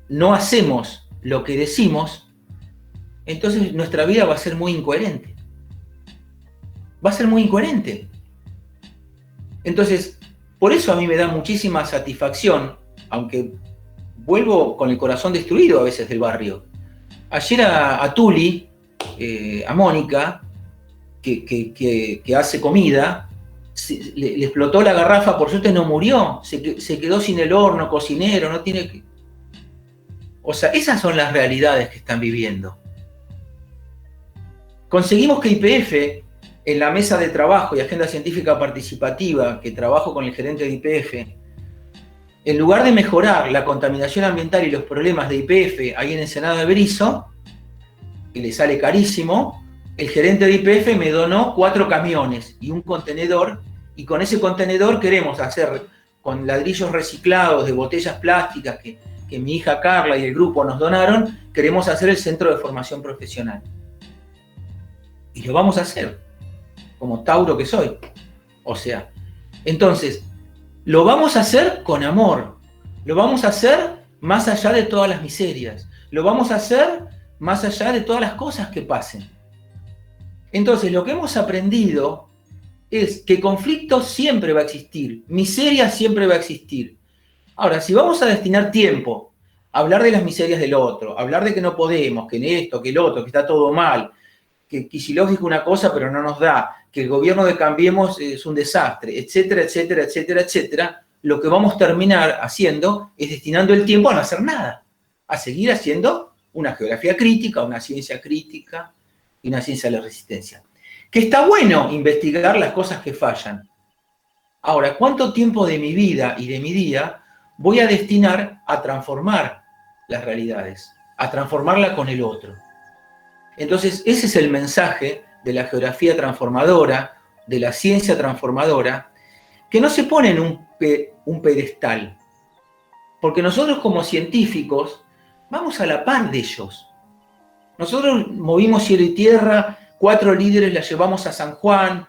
S2: no hacemos lo que decimos, entonces nuestra vida va a ser muy incoherente. Va a ser muy incoherente. Entonces, por eso a mí me da muchísima satisfacción, aunque vuelvo con el corazón destruido a veces del barrio. Ayer a Tuli, a Mónica, que hace comida, le explotó la garrafa, por suerte no murió, se quedó sin el horno, cocinero, no tiene que... O sea, esas son las realidades que están viviendo. Conseguimos que YPF, en la mesa de trabajo y agenda científica participativa, que trabajo con el gerente de YPF, en lugar de mejorar la contaminación ambiental y los problemas de YPF ahí en Ensenada de Berisso, que le sale carísimo, el gerente de YPF me donó 4 camiones y un contenedor, y con ese contenedor queremos hacer, con ladrillos reciclados de botellas plásticas que mi hija Carla y el grupo nos donaron, queremos hacer el centro de formación profesional. Y lo vamos a hacer, como Tauro que soy. O sea, entonces, lo vamos a hacer con amor, lo vamos a hacer más allá de todas las miserias, lo vamos a hacer más allá de todas las cosas que pasen. Entonces, lo que hemos aprendido es que conflicto siempre va a existir, miseria siempre va a existir. Ahora, si vamos a destinar tiempo a hablar de las miserias del otro, a hablar de que no podemos, que en esto, que el otro, que está todo mal, que Kicillof dijo una cosa pero no nos da, que el gobierno de Cambiemos es un desastre, etcétera, etcétera, etcétera, etcétera, lo que vamos a terminar haciendo es destinando el tiempo a no hacer nada, a seguir haciendo una geografía crítica, una ciencia crítica y una ciencia de la resistencia. Que está bueno investigar las cosas que fallan. Ahora, ¿cuánto tiempo de mi vida y de mi día voy a destinar a transformar las realidades, a transformarla con el otro? Entonces, ese es el mensaje de la geografía transformadora, de la ciencia transformadora, que no se pone en un pedestal, porque nosotros como científicos vamos a la par de ellos. Nosotros movimos cielo y tierra, 4 líderes la llevamos a San Juan,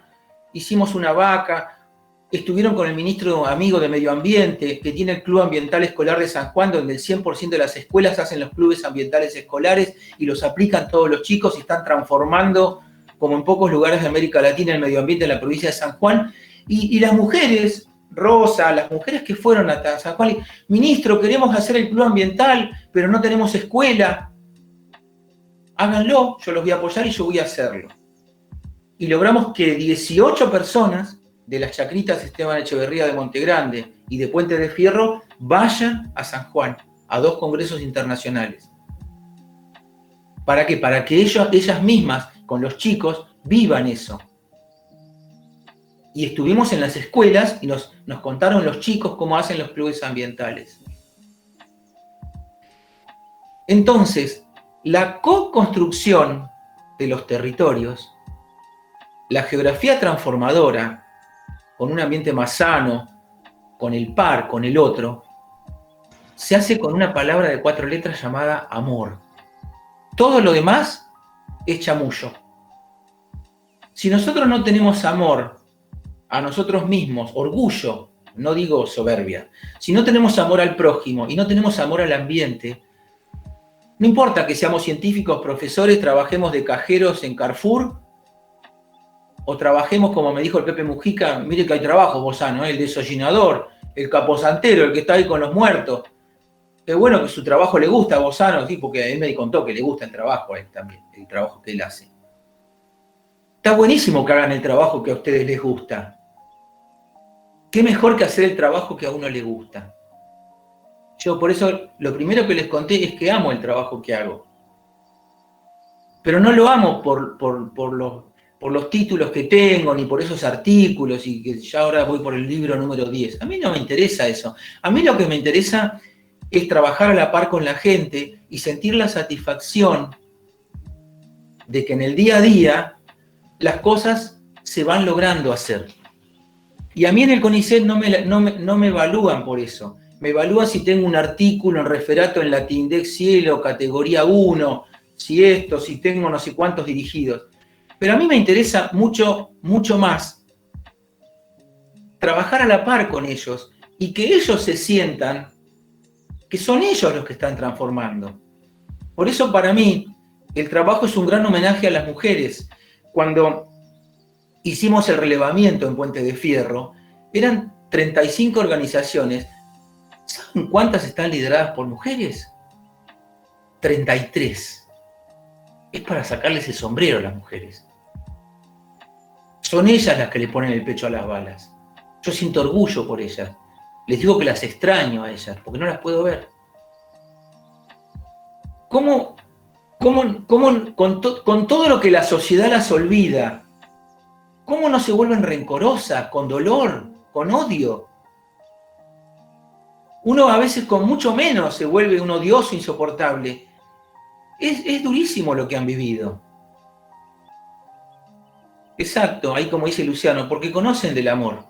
S2: hicimos una vaca, estuvieron con el ministro amigo de Medio Ambiente, que tiene el Club Ambiental Escolar de San Juan, donde el 100% de las escuelas hacen los clubes ambientales escolares y los aplican todos los chicos y están transformando, como en pocos lugares de América Latina, el medio ambiente en la provincia de San Juan. Y las mujeres, Rosa, las mujeres que fueron a San Juan, ministro, queremos hacer el club ambiental, pero no tenemos escuela. Háganlo, yo los voy a apoyar y yo voy a hacerlo. Y logramos que 18 personas de las Chacritas Esteban Echeverría de Montegrande y de Puente de Fierro vayan a San Juan, a 2 congresos internacionales. ¿Para qué? Para que ellas mismas, con los chicos, vivan eso. Y estuvimos en las escuelas y nos contaron los chicos cómo hacen los clubes ambientales. Entonces, la co-construcción de los territorios, la geografía transformadora, con un ambiente más sano, con el par, con el otro, se hace con una palabra de 4 letras llamada amor. Todo lo demás es chamullo. Si nosotros no tenemos amor a nosotros mismos, orgullo, no digo soberbia, si no tenemos amor al prójimo y no tenemos amor al ambiente, no importa que seamos científicos, profesores, trabajemos de cajeros en Carrefour, o trabajemos, como me dijo el Pepe Mujica, mire que hay trabajo, Bozano, el desollinador, el caposantero, el que está ahí con los muertos. Es bueno que su trabajo le gusta a Bozano, sí, porque él me contó que le gusta el trabajo a él también, el trabajo que él hace. Está buenísimo que hagan el trabajo que a ustedes les gusta. ¿Qué mejor que hacer el trabajo que a uno le gusta? Yo por eso lo primero que les conté es que amo el trabajo que hago. Pero no lo amo por los títulos que tengo, ni por esos artículos, y que ya ahora voy por el libro número 10. A mí no me interesa eso. A mí lo que me interesa es trabajar a la par con la gente y sentir la satisfacción de que en el día a día las cosas se van logrando hacer. Y a mí en el CONICET no me evalúan por eso. Me evalúan si tengo un artículo en referato en Latindex Cielo, categoría 1, si tengo no sé cuántos dirigidos. Pero a mí me interesa mucho, mucho más trabajar a la par con ellos y que ellos se sientan que son ellos los que están transformando. Por eso para mí el trabajo es un gran homenaje a las mujeres. Cuando hicimos el relevamiento en Puente de Fierro, eran 35 organizaciones. ¿Saben cuántas están lideradas por mujeres? 33. Es para sacarles el sombrero a las mujeres. Son ellas las que le ponen el pecho a las balas. Yo siento orgullo por ellas. Les digo que las extraño a ellas, porque no las puedo ver. ¿Cómo con todo lo que la sociedad las olvida, cómo no se vuelven rencorosas, con dolor, con odio? Uno a veces con mucho menos se vuelve un odioso insoportable. Es durísimo lo que han vivido. Exacto, ahí como dice Luciano, porque conocen del amor.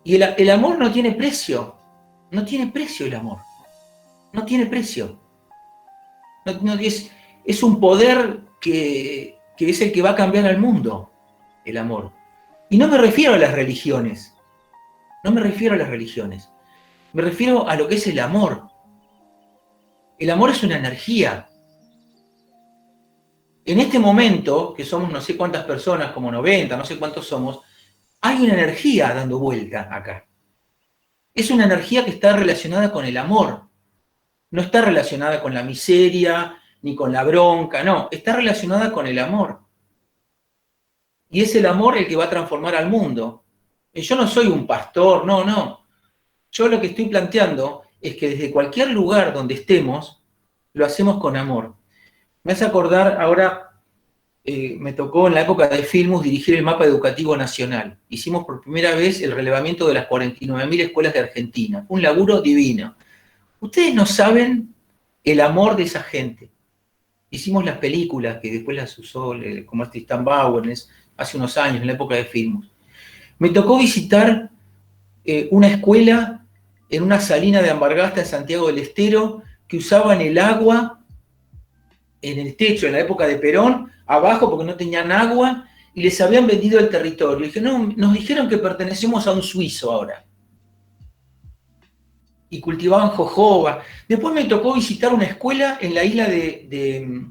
S2: Y el amor no tiene precio. No tiene precio el amor. No tiene precio. Es un poder que es el que va a cambiar al mundo, el amor. Y no me refiero a las religiones. No me refiero a las religiones. Me refiero a lo que es el amor. El amor es una energía. En este momento, que somos no sé cuántas personas, como 90, no sé cuántos somos, hay una energía dando vuelta acá. Es una energía que está relacionada con el amor. No está relacionada con la miseria, ni con la bronca, no. Está relacionada con el amor. Y es el amor el que va a transformar al mundo. Y yo no soy un pastor, no. Yo lo que estoy planteando es que desde cualquier lugar donde estemos, lo hacemos con amor. Me hace acordar ahora, me tocó en la época de Filmus dirigir el mapa educativo nacional. Hicimos por primera vez el relevamiento de las 49.000 escuelas de Argentina. Un laburo divino. Ustedes no saben el amor de esa gente. Hicimos las películas que después las usó como Tristan Bauer hace unos años, en la época de Filmus. Me tocó visitar una escuela en una salina de Ambargasta en Santiago del Estero que usaban el agua en el techo, en la época de Perón, abajo porque no tenían agua y les habían vendido el territorio. Y dije, no, nos dijeron que pertenecemos a un suizo ahora. Y cultivaban jojoba. Después me tocó visitar una escuela en la isla de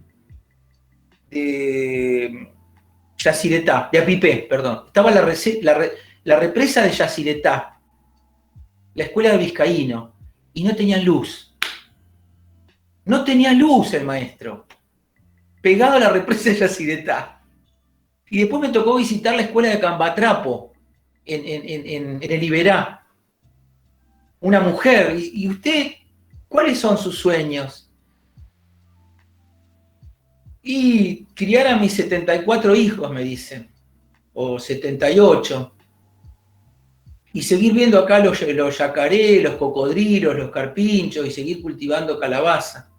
S2: Yacyretá, de Apipé, perdón. Estaba la represa de Yacyretá, la escuela de Vizcaíno, y no tenían luz. No tenía luz el maestro, pegado a la represa de Yacyretá. Y después me tocó visitar la escuela de Cambatrapo, en el Iberá. Una mujer, y usted, ¿cuáles son sus sueños? Y criar a mis 74 hijos, me dicen, o 78, y seguir viendo acá los yacarés, los cocodrilos, los carpinchos, y seguir cultivando calabaza.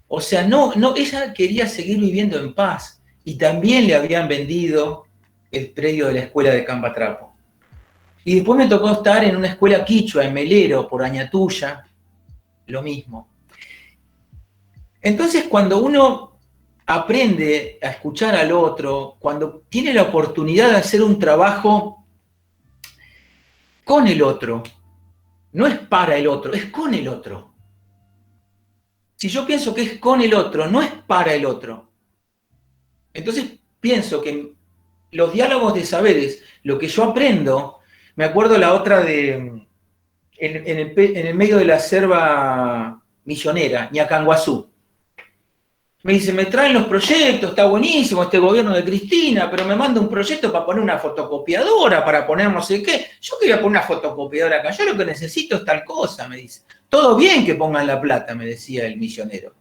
S2: O sea, no, ella quería seguir viviendo en paz, y también le habían vendido el predio de la escuela de Cambatrapo. Y después me tocó estar en una escuela quichua, en Melero, por Añatuya, lo mismo. Entonces, cuando uno aprende a escuchar al otro, cuando tiene la oportunidad de hacer un trabajo con el otro, no es para el otro, es con el otro. Si yo pienso que es con el otro, no es para el otro. Entonces pienso que los diálogos de saberes, lo que yo aprendo, me acuerdo la otra de, en el medio de la selva misionera, Ñacanguazú. Me dice, me traen los proyectos, está buenísimo este gobierno de Cristina, pero me manda un proyecto para poner una fotocopiadora, para poner no sé qué. Yo quería poner una fotocopiadora acá, yo lo que necesito es tal cosa, me dice. Todo bien que pongan la plata, me decía el misionero.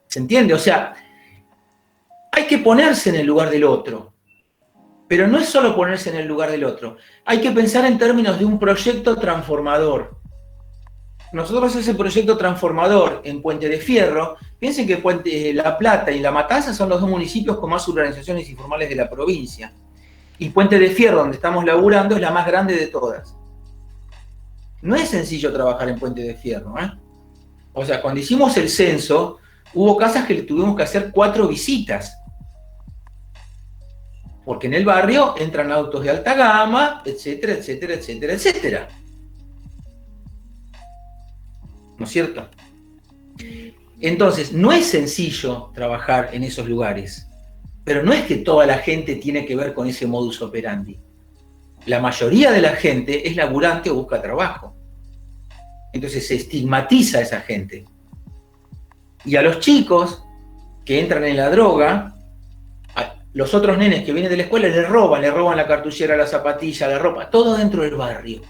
S2: ¿Se entiende? O sea, hay que ponerse en el lugar del otro. Pero no es solo ponerse en el lugar del otro. Hay que pensar en términos de un proyecto transformador. Nosotros ese proyecto transformador en Puente de Fierro, piensen que La Plata y La Matanza son los dos municipios con más urbanizaciones informales de la provincia. Y Puente de Fierro, donde estamos laburando, es la más grande de todas. No es sencillo trabajar en Puente de Fierro, ¿eh? O sea, cuando hicimos el censo, hubo casas que le tuvimos que hacer 4 visitas. Porque en el barrio entran autos de alta gama, etcétera, etcétera, etcétera, etcétera. ¿No es cierto? Entonces, no es sencillo trabajar en esos lugares, pero no es que toda la gente tiene que ver con ese modus operandi. La mayoría de la gente es laburante o busca trabajo. Entonces se estigmatiza a esa gente. Y a los chicos que entran en la droga, a los otros nenes que vienen de la escuela le roban la cartuchera, la zapatilla, la ropa, todo dentro del barrio.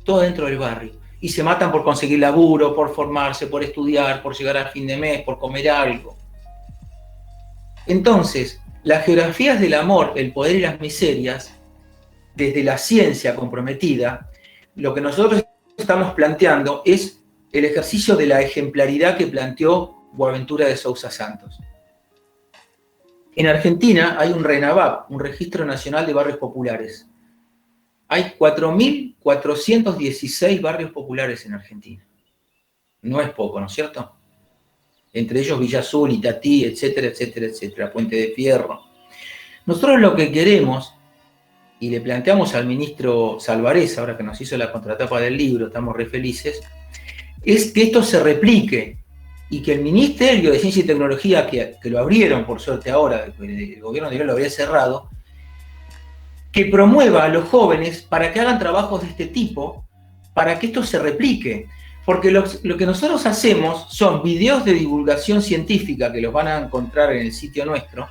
S2: Todo dentro del barrio. Y se matan por conseguir laburo, por formarse, por estudiar, por llegar al fin de mes, por comer algo. Entonces, las geografías del amor, el poder y las miserias, desde la ciencia comprometida, lo que nosotros estamos planteando es el ejercicio de la ejemplaridad que planteó Boaventura de Sousa Santos. En Argentina hay un RENAVAP, un Registro Nacional de Barrios Populares. Hay 4.416 barrios populares en Argentina. No es poco, ¿no es cierto? Entre ellos Villa Azul, Itatí, etcétera, etcétera, etcétera, Puente de Fierro. Nosotros lo que queremos, y le planteamos al ministro Salvarez, ahora que nos hizo la contratapa del libro, estamos re felices, es que esto se replique y que el Ministerio de Ciencia y Tecnología, que lo abrieron por suerte ahora, el gobierno anterior lo había cerrado, que promueva a los jóvenes para que hagan trabajos de este tipo, para que esto se replique. Porque lo que nosotros hacemos son videos de divulgación científica, que los van a encontrar en el sitio nuestro,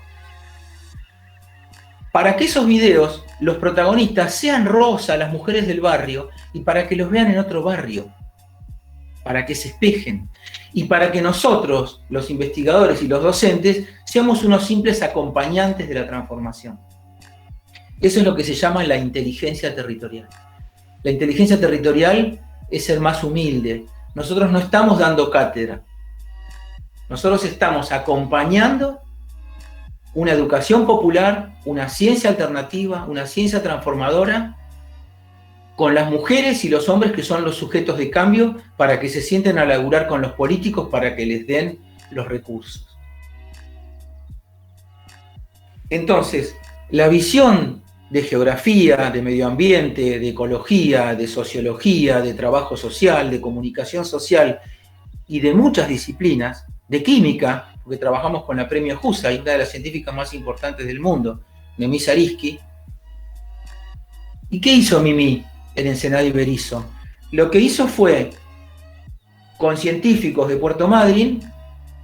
S2: para que esos videos, los protagonistas, sean Rosa, las mujeres del barrio, y para que los vean en otro barrio, para que se espejen, y para que nosotros, los investigadores y los docentes, seamos unos simples acompañantes de la transformación. Eso es lo que se llama la inteligencia territorial. La inteligencia territorial es ser más humilde. Nosotros no estamos dando cátedra. Nosotros estamos acompañando una educación popular, una ciencia alternativa, una ciencia transformadora, con las mujeres y los hombres que son los sujetos de cambio para que se sienten a laburar con los políticos para que les den los recursos. Entonces, la visión de geografía, de medio ambiente, de ecología, de sociología, de trabajo social, de comunicación social y de muchas disciplinas, de química, porque trabajamos con la Premio Husay, una de las científicas más importantes del mundo, Noemí Zariski. ¿Y qué hizo Mimi en Ensenada y Berisso? Lo que hizo fue, con científicos de Puerto Madryn,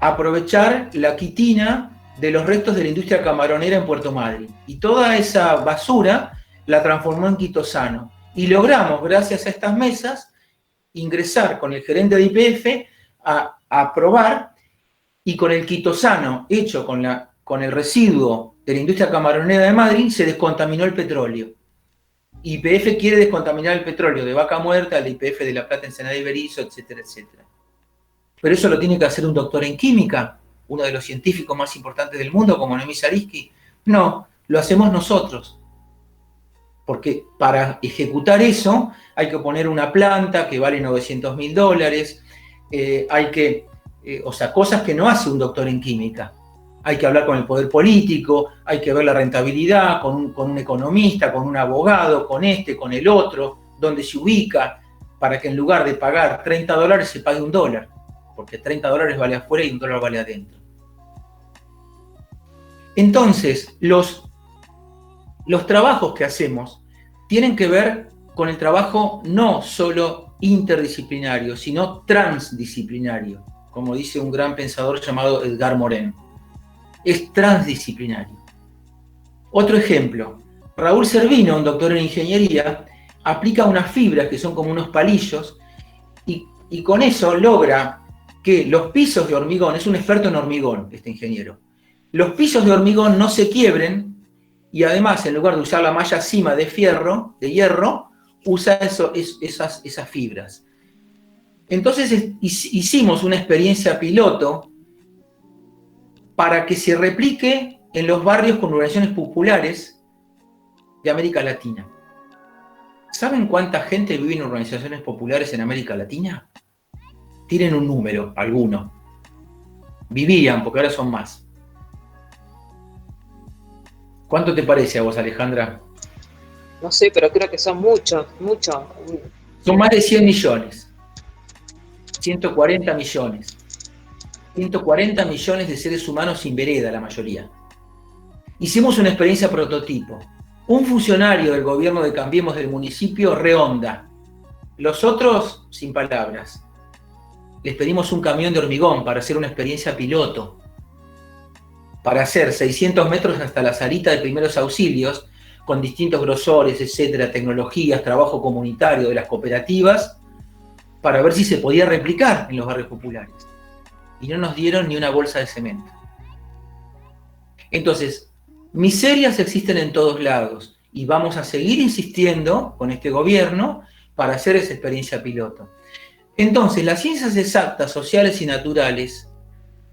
S2: aprovechar la quitina de los restos de la industria camaronera en Puerto Madryn. Y toda esa basura la transformó en quitosano. Y logramos, gracias a estas mesas, ingresar con el gerente de YPF a probar, y con el quitosano hecho con el residuo de la industria camaronera de Madryn se descontaminó el petróleo. YPF quiere descontaminar el petróleo de Vaca Muerta, el YPF de La Plata, Ensenada y Berisso, etcétera, etcétera. Pero eso lo tiene que hacer un doctor en química, uno de los científicos más importantes del mundo, como Noemí Zariski. No, lo hacemos nosotros. Porque para ejecutar eso hay que poner una planta que vale $900.000, hay que o sea, cosas que no hace un doctor en química. Hay que hablar con el poder político, hay que ver la rentabilidad con un economista, con un abogado, con este, con el otro, dónde se ubica, para que en lugar de pagar $30 se pague $1, porque $30 vale afuera y $1 vale adentro. Entonces, los trabajos que hacemos tienen que ver con el trabajo no solo interdisciplinario, sino transdisciplinario, como dice un gran pensador llamado Edgar Morin. Es transdisciplinario. Otro ejemplo, Raúl Servino, un doctor en ingeniería, aplica unas fibras que son como unos palillos y con eso logra que los pisos de hormigón, es un experto en hormigón este ingeniero, los pisos de hormigón no se quiebren y además en lugar de usar la malla cima de hierro, usa esas fibras. Entonces hicimos una experiencia piloto para que se replique en los barrios con urbanizaciones populares de América Latina. ¿Saben cuánta gente vive en urbanizaciones populares en América Latina? Tienen un número, alguno. Vivían, porque ahora son más. ¿Cuánto te parece a vos, Alejandra?
S1: No sé, pero creo que son muchos.
S2: Son más de 100 millones. 140 millones. 140 millones de seres humanos sin vereda, la mayoría. Hicimos una experiencia prototipo. Un funcionario del gobierno de Cambiemos del municipio rehonda. Los otros, sin palabras. Les pedimos un camión de hormigón para hacer una experiencia piloto. Para hacer 600 metros hasta la salita de primeros auxilios, con distintos grosores, etcétera, tecnologías, trabajo comunitario de las cooperativas, para ver si se podía replicar en los barrios populares. Y no nos dieron ni una bolsa de cemento. Entonces, miserias existen en todos lados y vamos a seguir insistiendo con este gobierno para hacer esa experiencia piloto. Entonces, las ciencias exactas, sociales y naturales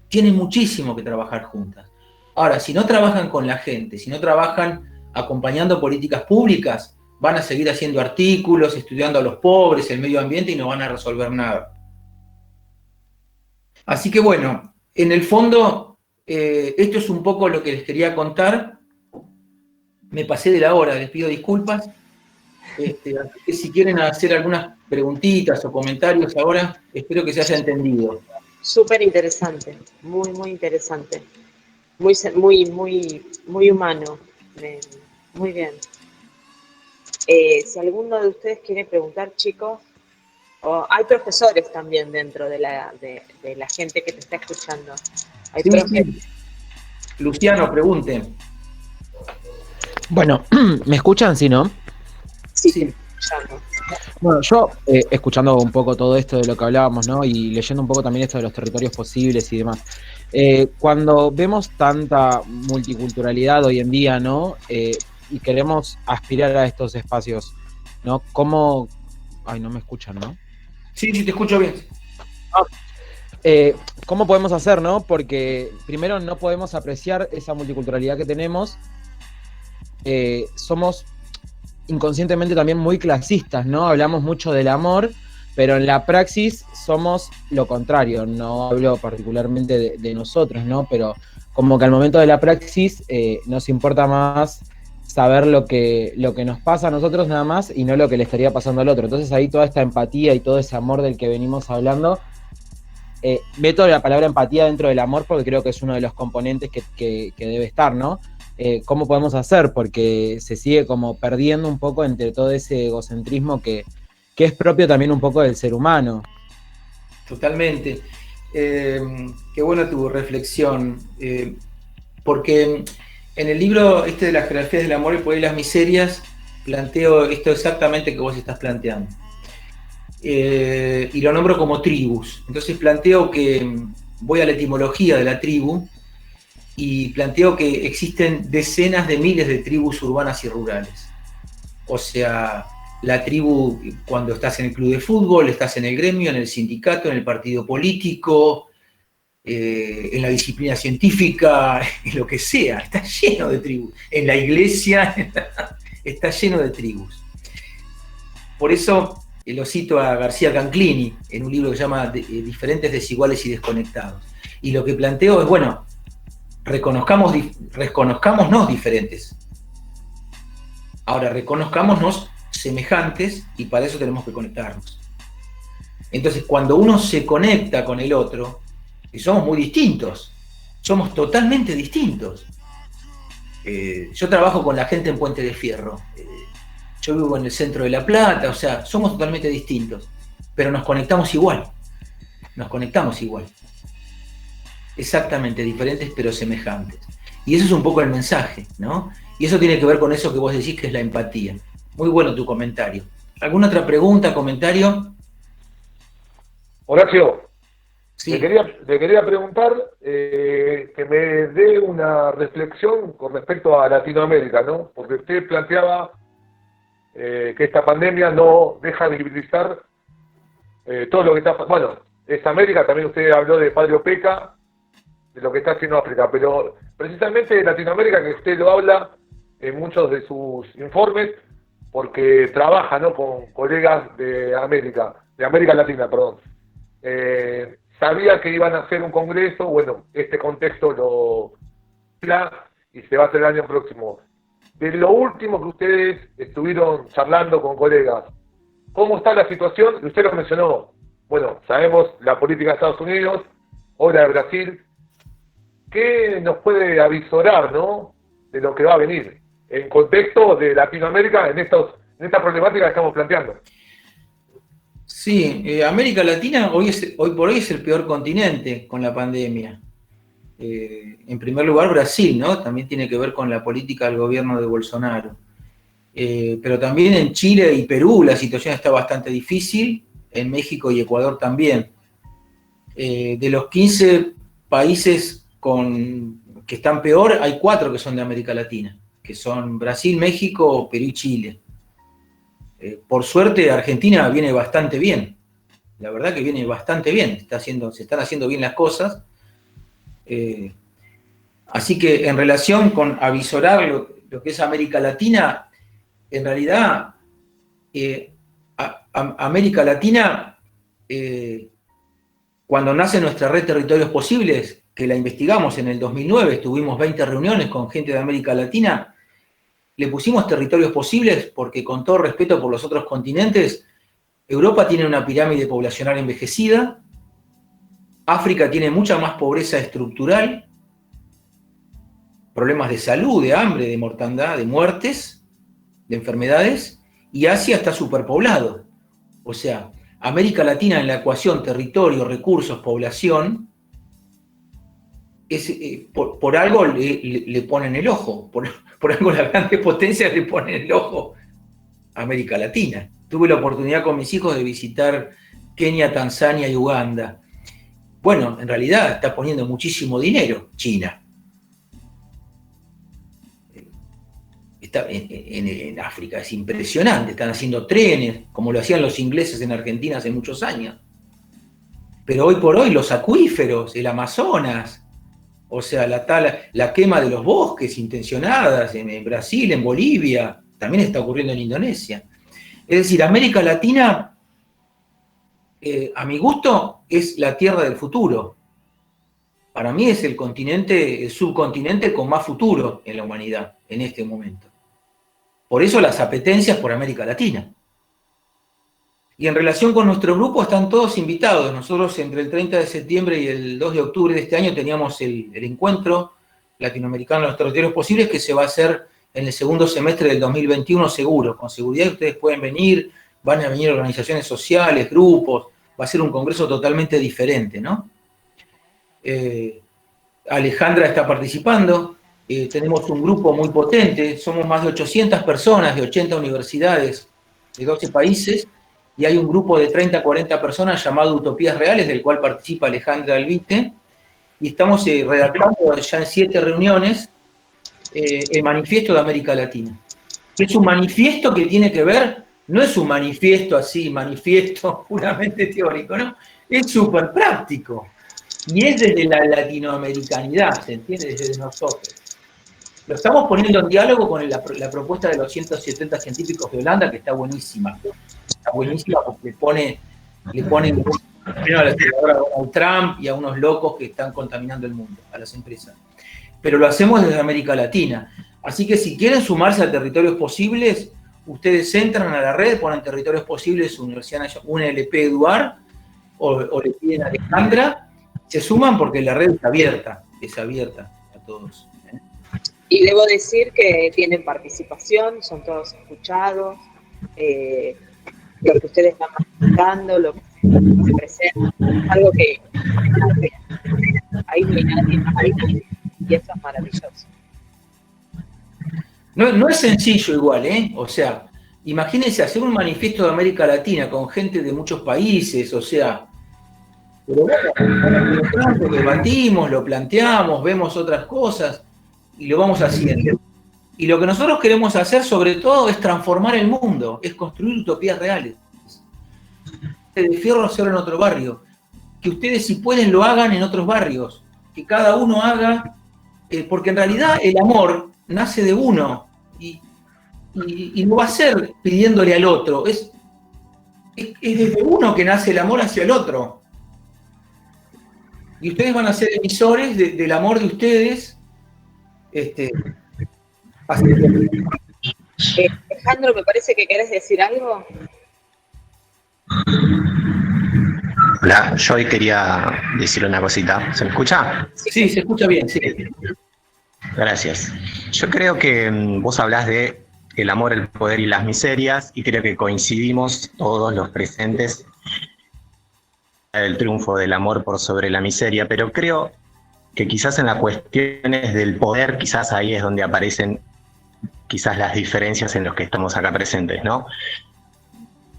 S2: tienen muchísimo que trabajar juntas. Ahora, si no trabajan con la gente, si no trabajan acompañando políticas públicas, van a seguir haciendo artículos, estudiando a los pobres, el medio ambiente y no van a resolver nada. Así que bueno, en el fondo, esto es un poco lo que les quería contar. Me pasé de la hora, les pido disculpas. Así que si quieren hacer algunas preguntitas o comentarios ahora, espero que se haya entendido.
S1: Súper interesante, muy interesante. Muy humano. Muy bien. Si alguno de ustedes quiere preguntar, chicos, hay profesores también dentro de la gente que te está escuchando.
S2: Sí. Luciano, pregunte.
S3: Bueno, ¿me escuchan, sí, no?
S1: Sí.
S3: Bueno, yo escuchando un poco todo esto de lo que hablábamos, ¿no? Y leyendo un poco también esto de los territorios posibles y demás. Cuando vemos tanta multiculturalidad hoy en día, ¿no? Y queremos aspirar a estos espacios, ¿no? ¿Cómo? Ay, no me escuchan, ¿no?
S2: Sí, te escucho bien.
S3: ¿Cómo podemos hacer, no? Porque primero no podemos apreciar esa multiculturalidad que tenemos. Somos inconscientemente también muy clasistas, ¿no? Hablamos mucho del amor, pero en la praxis somos lo contrario. No hablo particularmente de nosotros, ¿no? Pero como que al momento de la praxis nos importa más saber lo que nos pasa a nosotros nada más y no lo que le estaría pasando al otro. Entonces ahí toda esta empatía y todo ese amor del que venimos hablando, meto la palabra empatía dentro del amor porque creo que es uno de los componentes que debe estar, ¿no? ¿Cómo podemos hacer? Porque se sigue como perdiendo un poco entre todo ese egocentrismo que es propio también un poco del ser humano.
S2: Totalmente. Qué buena tu reflexión, porque en el libro de las geografías del amor, el poder y las miserias, planteo esto exactamente que vos estás planteando. Y lo nombro como tribus. Entonces planteo que voy a la etimología de la tribu y planteo que existen decenas de miles de tribus urbanas y rurales. O sea, la tribu cuando estás en el club de fútbol, estás en el gremio, en el sindicato, en el partido político, en la disciplina científica, en lo que sea, está lleno de tribus. En la iglesia está lleno de tribus. Por eso lo cito a García Canclini, en un libro que se llama Diferentes, Desiguales y Desconectados. Y lo que planteo es, bueno, reconozcámonos diferentes. Ahora, reconozcámonos semejantes y para eso tenemos que conectarnos. Entonces, cuando uno se conecta con el otro, y somos muy distintos, somos totalmente distintos. Yo trabajo con la gente en Puente de Fierro. Yo vivo en el centro de La Plata, o sea, somos totalmente distintos, pero nos conectamos igual. Exactamente diferentes, pero semejantes. Y eso es un poco el mensaje, ¿no? Y eso tiene que ver con eso que vos decís, que es la empatía. Muy bueno tu comentario. ¿Alguna otra pregunta, comentario?
S4: Horacio,
S2: Sí.
S4: le quería preguntar que me dé una reflexión con respecto a Latinoamérica, ¿no? Porque usted planteaba que esta pandemia no deja de visibilizar todo lo que está... Bueno, es América, también usted habló de Padre Opeca, de lo que está haciendo África, pero precisamente de Latinoamérica, que usted lo habla en muchos de sus informes, porque trabaja, ¿no?, con colegas de América Latina, perdón. Sabía que iban a hacer un congreso, bueno, este contexto lo y se va a hacer el año próximo. De lo último que ustedes estuvieron charlando con colegas, ¿cómo está la situación? Y usted lo mencionó, bueno, sabemos la política de Estados Unidos, ahora de Brasil. ¿Qué nos puede avisorar, ¿no?, de lo que va a venir en contexto de Latinoamérica en esta problemática que estamos planteando?
S2: Sí, América Latina hoy por hoy es el peor continente con la pandemia. En primer lugar, Brasil, ¿no? También tiene que ver con la política del gobierno de Bolsonaro. Pero también en Chile y Perú la situación está bastante difícil, en México y Ecuador también. De los 15 países que están peor, hay 4 que son de América Latina, que son Brasil, México, Perú y Chile. Por suerte, Argentina viene bastante bien. La verdad que viene bastante bien. Se están haciendo bien las cosas. Así que en relación con avisorar lo que es América Latina, en realidad, América Latina, cuando nace nuestra red Territorios Posibles, que la investigamos en el 2009, tuvimos 20 reuniones con gente de América Latina, le pusimos territorios posibles porque, con todo respeto por los otros continentes, Europa tiene una pirámide poblacional envejecida, África tiene mucha más pobreza estructural, problemas de salud, de hambre, de mortandad, de muertes, de enfermedades, y Asia está superpoblado. O sea, América Latina en la ecuación territorio, recursos, población, por algo le ponen el ojo, por algo las grandes potencias le ponen el ojo a América Latina. Tuve la oportunidad con mis hijos de visitar Kenia, Tanzania y Uganda. Bueno, en realidad está poniendo muchísimo dinero China. Está en África, es impresionante, están haciendo trenes, como lo hacían los ingleses en Argentina hace muchos años. Pero hoy por hoy los acuíferos, el Amazonas, o sea, la quema de los bosques intencionadas en Brasil, en Bolivia, también está ocurriendo en Indonesia. Es decir, América Latina, a mi gusto, es la tierra del futuro. Para mí es el subcontinente con más futuro en la humanidad en este momento. Por eso las apetencias por América Latina. Y en relación con nuestro grupo están todos invitados. Nosotros entre el 30 de septiembre y el 2 de octubre de este año teníamos el encuentro latinoamericano de los territorios posibles, que se va a hacer en el segundo semestre del 2021 seguro. Con seguridad ustedes pueden venir, van a venir organizaciones sociales, grupos, va a ser un congreso totalmente diferente, ¿no? Alejandra está participando, tenemos un grupo muy potente, somos más de 800 personas de 80 universidades de 12 países, y hay un grupo de 30 a 40 personas llamado Utopías Reales, del cual participa Alejandra Albite, y estamos redactando ya en 7 reuniones el manifiesto de América Latina. Es un manifiesto que tiene que ver, no es un manifiesto así, manifiesto puramente teórico, ¿no? Es súper práctico. Y es desde la latinoamericanidad, ¿se entiende? Desde nosotros. Lo estamos poniendo en diálogo con la propuesta de los 170 científicos de Holanda, que está buenísima. está buenísima porque le ponen primero a la senadora Donald Trump y a unos locos que están contaminando el mundo, a las empresas. Pero lo hacemos desde América Latina. Así que si quieren sumarse a Territorios Posibles, ustedes entran a la red, ponen Territorios Posibles, Universidad Nacional, UNLP Eduard, o le piden a Alejandra, se suman porque la red es abierta a todos.
S1: Y debo decir que tienen participación, son todos escuchados, lo que ustedes están manifestando, lo que se presenta, algo que ahí no hay nadie más, y eso es maravilloso.
S2: No es sencillo igual, ¿eh? O sea, imagínense hacer un manifiesto de América Latina con gente de muchos países, o sea, pero bueno, lo debatimos, lo planteamos, vemos otras cosas y lo vamos haciendo. Y lo que nosotros queremos hacer sobre todo es transformar el mundo, es construir utopías reales. De fierro hacerlo en otro barrio. Que ustedes si pueden lo hagan en otros barrios. Que cada uno haga, porque en realidad el amor nace de uno y no va a ser pidiéndole al otro, es desde uno que nace el amor hacia el otro. Y ustedes van a ser emisores del amor de ustedes.
S1: Alejandro, me parece que querés decir algo.
S5: Hola, yo hoy quería decir una cosita. ¿Se me escucha?
S2: Sí, se escucha bien, sí.
S5: Gracias. Yo creo que vos hablás de el amor, el poder y las miserias, y creo que coincidimos todos los presentes el triunfo del amor por sobre la miseria, pero creo que quizás en las cuestiones del poder, quizás ahí es donde aparecen quizás las diferencias en los que estamos acá presentes, ¿no?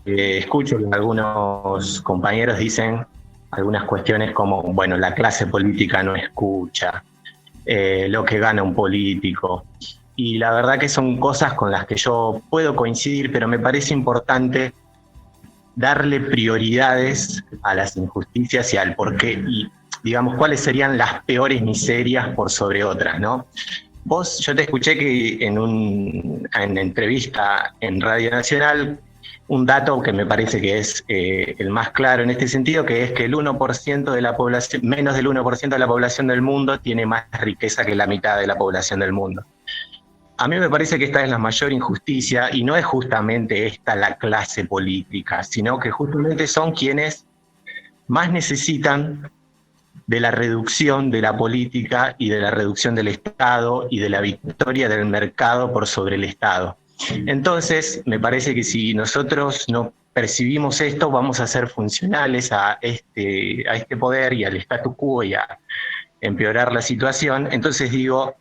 S5: Escucho que algunos compañeros dicen algunas cuestiones como, bueno, la clase política no escucha, lo que gana un político. Y la verdad que son cosas con las que yo puedo coincidir, pero me parece importante darle prioridades a las injusticias y al porqué, y digamos, cuáles serían las peores miserias por sobre otras, ¿no? Yo te escuché que en entrevista en Radio Nacional, un dato que me parece que es el más claro en este sentido, que es que el 1% de la población, menos del 1% de la población del mundo tiene más riqueza que la mitad de la población del mundo. A mí me parece que esta es la mayor injusticia, y no es justamente esta la clase política, sino que justamente son quienes más necesitan de la reducción de la política y de la reducción del Estado y de la victoria del mercado por sobre el Estado. Entonces, me parece que si nosotros no percibimos esto, vamos a ser funcionales a este poder y al statu quo y a empeorar la situación. Entonces digo,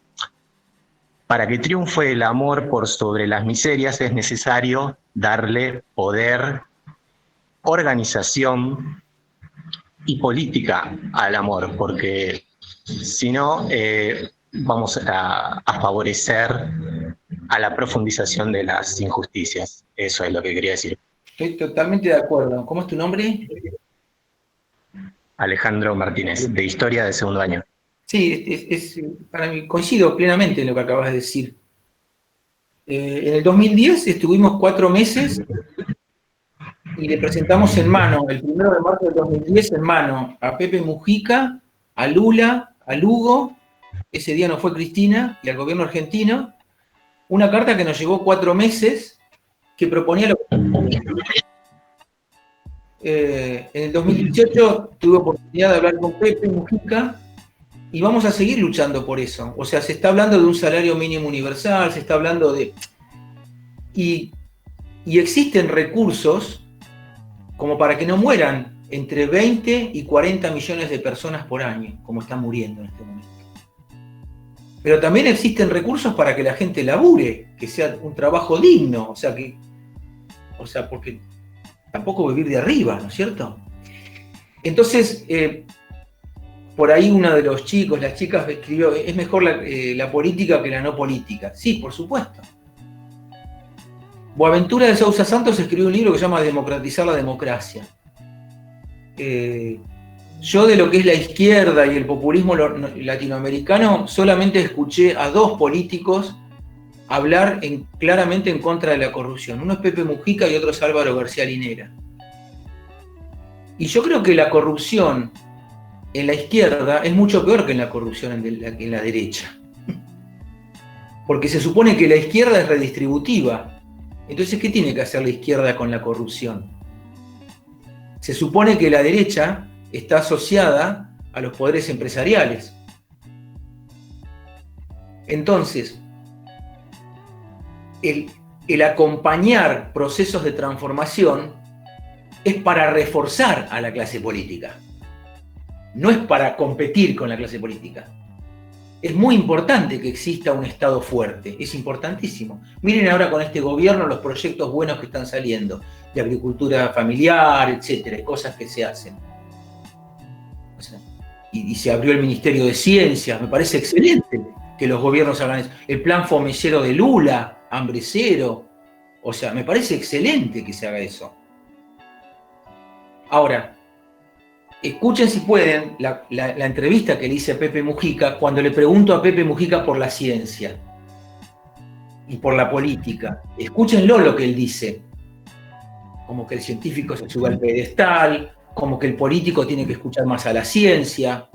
S5: para que triunfe el amor por sobre las miserias es necesario darle poder, organización y política al amor, porque si no vamos a favorecer a la profundización de las injusticias. Eso es lo que quería decir.
S2: Estoy totalmente de acuerdo. ¿Cómo es tu nombre?
S5: Alejandro Martínez, de Historia de segundo año.
S2: Sí, para mí coincido plenamente en lo que acabas de decir. En el 2010 estuvimos 4 meses y le presentamos en mano, el 1 de marzo del 2010, en mano a Pepe Mujica, a Lula, a Lugo, ese día no fue Cristina, y al gobierno argentino, una carta que nos llevó 4 meses que proponía lo que... En el 2018 tuve oportunidad de hablar con Pepe Mujica y vamos a seguir luchando por eso. O sea, se está hablando de un salario mínimo universal, se está hablando de... Y existen recursos como para que no mueran entre 20 y 40 millones de personas por año, como están muriendo en este momento. Pero también existen recursos para que la gente labure, que sea un trabajo digno, o sea, porque tampoco vivir de arriba, ¿no es cierto? Entonces, por ahí uno de los chicos, las chicas escribió, es mejor la política que la no política. Sí, por supuesto. Boaventura de Sousa Santos escribió un libro que se llama Democratizar la democracia. Yo de lo que es la izquierda y el populismo latinoamericano solamente escuché a 2 políticos hablar claramente en contra de la corrupción. Uno es Pepe Mujica y otro es Álvaro García Linera. Y yo creo que la corrupción en la izquierda es mucho peor que en la corrupción en la derecha. Porque se supone que la izquierda es redistributiva. Entonces, ¿qué tiene que hacer la izquierda con la corrupción? Se supone que la derecha está asociada a los poderes empresariales. Entonces, el acompañar procesos de transformación es para reforzar a la clase política, no es para competir con la clase política. Es muy importante que exista un Estado fuerte, es importantísimo. Miren ahora con este gobierno los proyectos buenos que están saliendo, de agricultura familiar, etcétera, cosas que se hacen. O sea, y se abrió el Ministerio de Ciencias, me parece excelente que los gobiernos hagan eso. El plan fomecero de Lula, hambre cero, o sea, me parece excelente que se haga eso. Ahora, escuchen si pueden la entrevista que le hice a Pepe Mujica cuando le pregunto a Pepe Mujica por la ciencia y por la política. Escúchenlo lo que él dice. Como que el científico se sube al pedestal, como que el político tiene que escuchar más a la ciencia.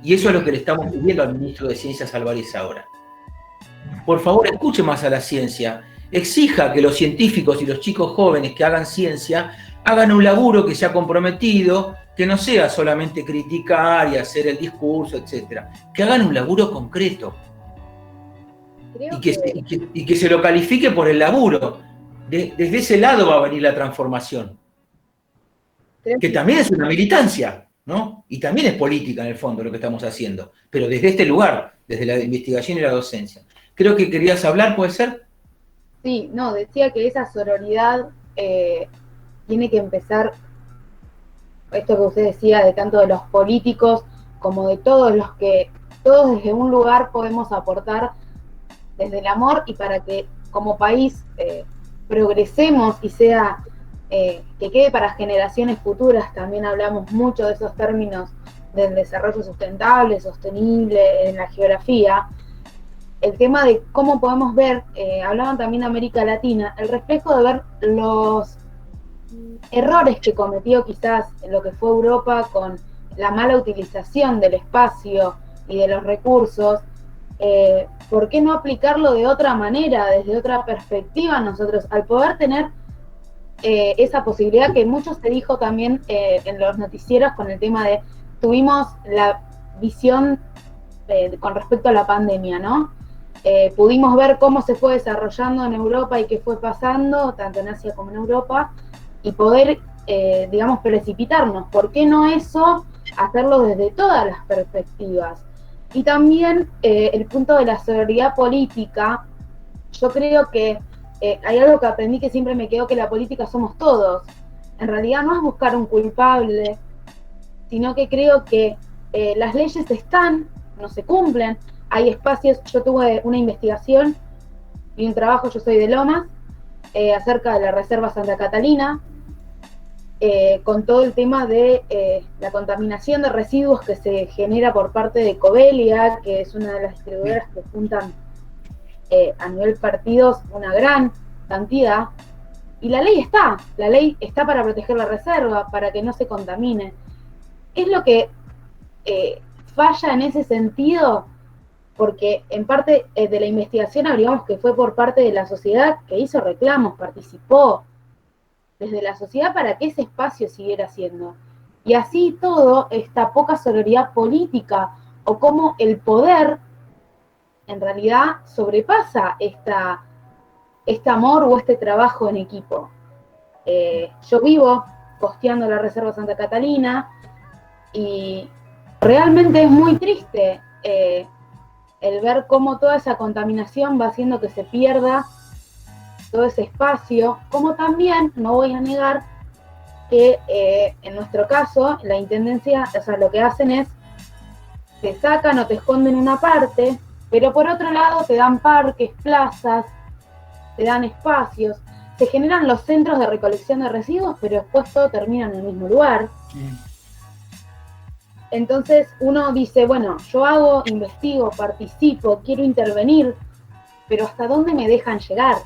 S2: Y eso es lo que le estamos pidiendo al ministro de Ciencias Álvarez ahora. Por favor, escuche más a la ciencia. Exija que los científicos y los chicos jóvenes que hagan ciencia hagan un laburo que sea comprometido, que no sea solamente criticar y hacer el discurso, etc. Que hagan un laburo concreto. Y que se lo califique por el laburo. Desde ese lado va a venir la transformación. Que también es una militancia, ¿no? Y también es política en el fondo lo que estamos haciendo. Pero desde este lugar, desde la investigación y la docencia. Creo que querías hablar, ¿puede ser?
S6: Sí, no, decía que esa sororidad tiene que empezar, esto que usted decía, de tanto de los políticos como de todos los que, todos desde un lugar podemos aportar desde el amor y para que como país progresemos y sea, que quede para generaciones futuras. También hablamos mucho de esos términos del desarrollo sustentable, sostenible en la geografía. El tema de cómo podemos ver, hablaban también de América Latina, el reflejo de ver los errores que cometió quizás en lo que fue Europa con la mala utilización del espacio y de los recursos. ¿Por qué no aplicarlo de otra manera, desde otra perspectiva nosotros, al poder tener esa posibilidad que mucho se dijo también en los noticieros con el tema de, tuvimos la visión con respecto a la pandemia, ¿no? Pudimos ver cómo se fue desarrollando en Europa y qué fue pasando, tanto en Asia como en Europa, y poder, digamos, precipitarnos. ¿Por qué no eso? Hacerlo desde todas las perspectivas. Y también el punto de la sororidad política. Yo creo que hay algo que aprendí que siempre me quedó, que la política somos todos. En realidad no es buscar un culpable, sino que creo que las leyes están, no se cumplen. Hay espacios, yo tuve una investigación y un trabajo, yo soy de Lomas, acerca de la Reserva Santa Catalina, con todo el tema de la contaminación de residuos que se genera por parte de Covelia, que es una de las distribuidoras que juntan a nivel partidos una gran cantidad, y la ley está para proteger la reserva, para que no se contamine. Es lo que falla en ese sentido, porque en parte de la investigación averiguamos que fue por parte de la sociedad que hizo reclamos, participó desde la sociedad para que ese espacio siguiera siendo. Y así todo, esta poca sororidad política, o cómo el poder en realidad sobrepasa este amor o este trabajo en equipo. Yo vivo costeando la Reserva Santa Catalina y realmente es muy triste el ver cómo toda esa contaminación va haciendo que se pierda todo ese espacio, como también, no voy a negar, que en nuestro caso, la intendencia, o sea, lo que hacen es, te sacan o te esconden una parte, pero por otro lado te dan parques, plazas, te dan espacios, se generan los centros de recolección de residuos, pero después todo termina en el mismo lugar. Entonces uno dice, bueno, yo hago, investigo, participo, quiero intervenir, pero ¿hasta dónde me dejan llegar?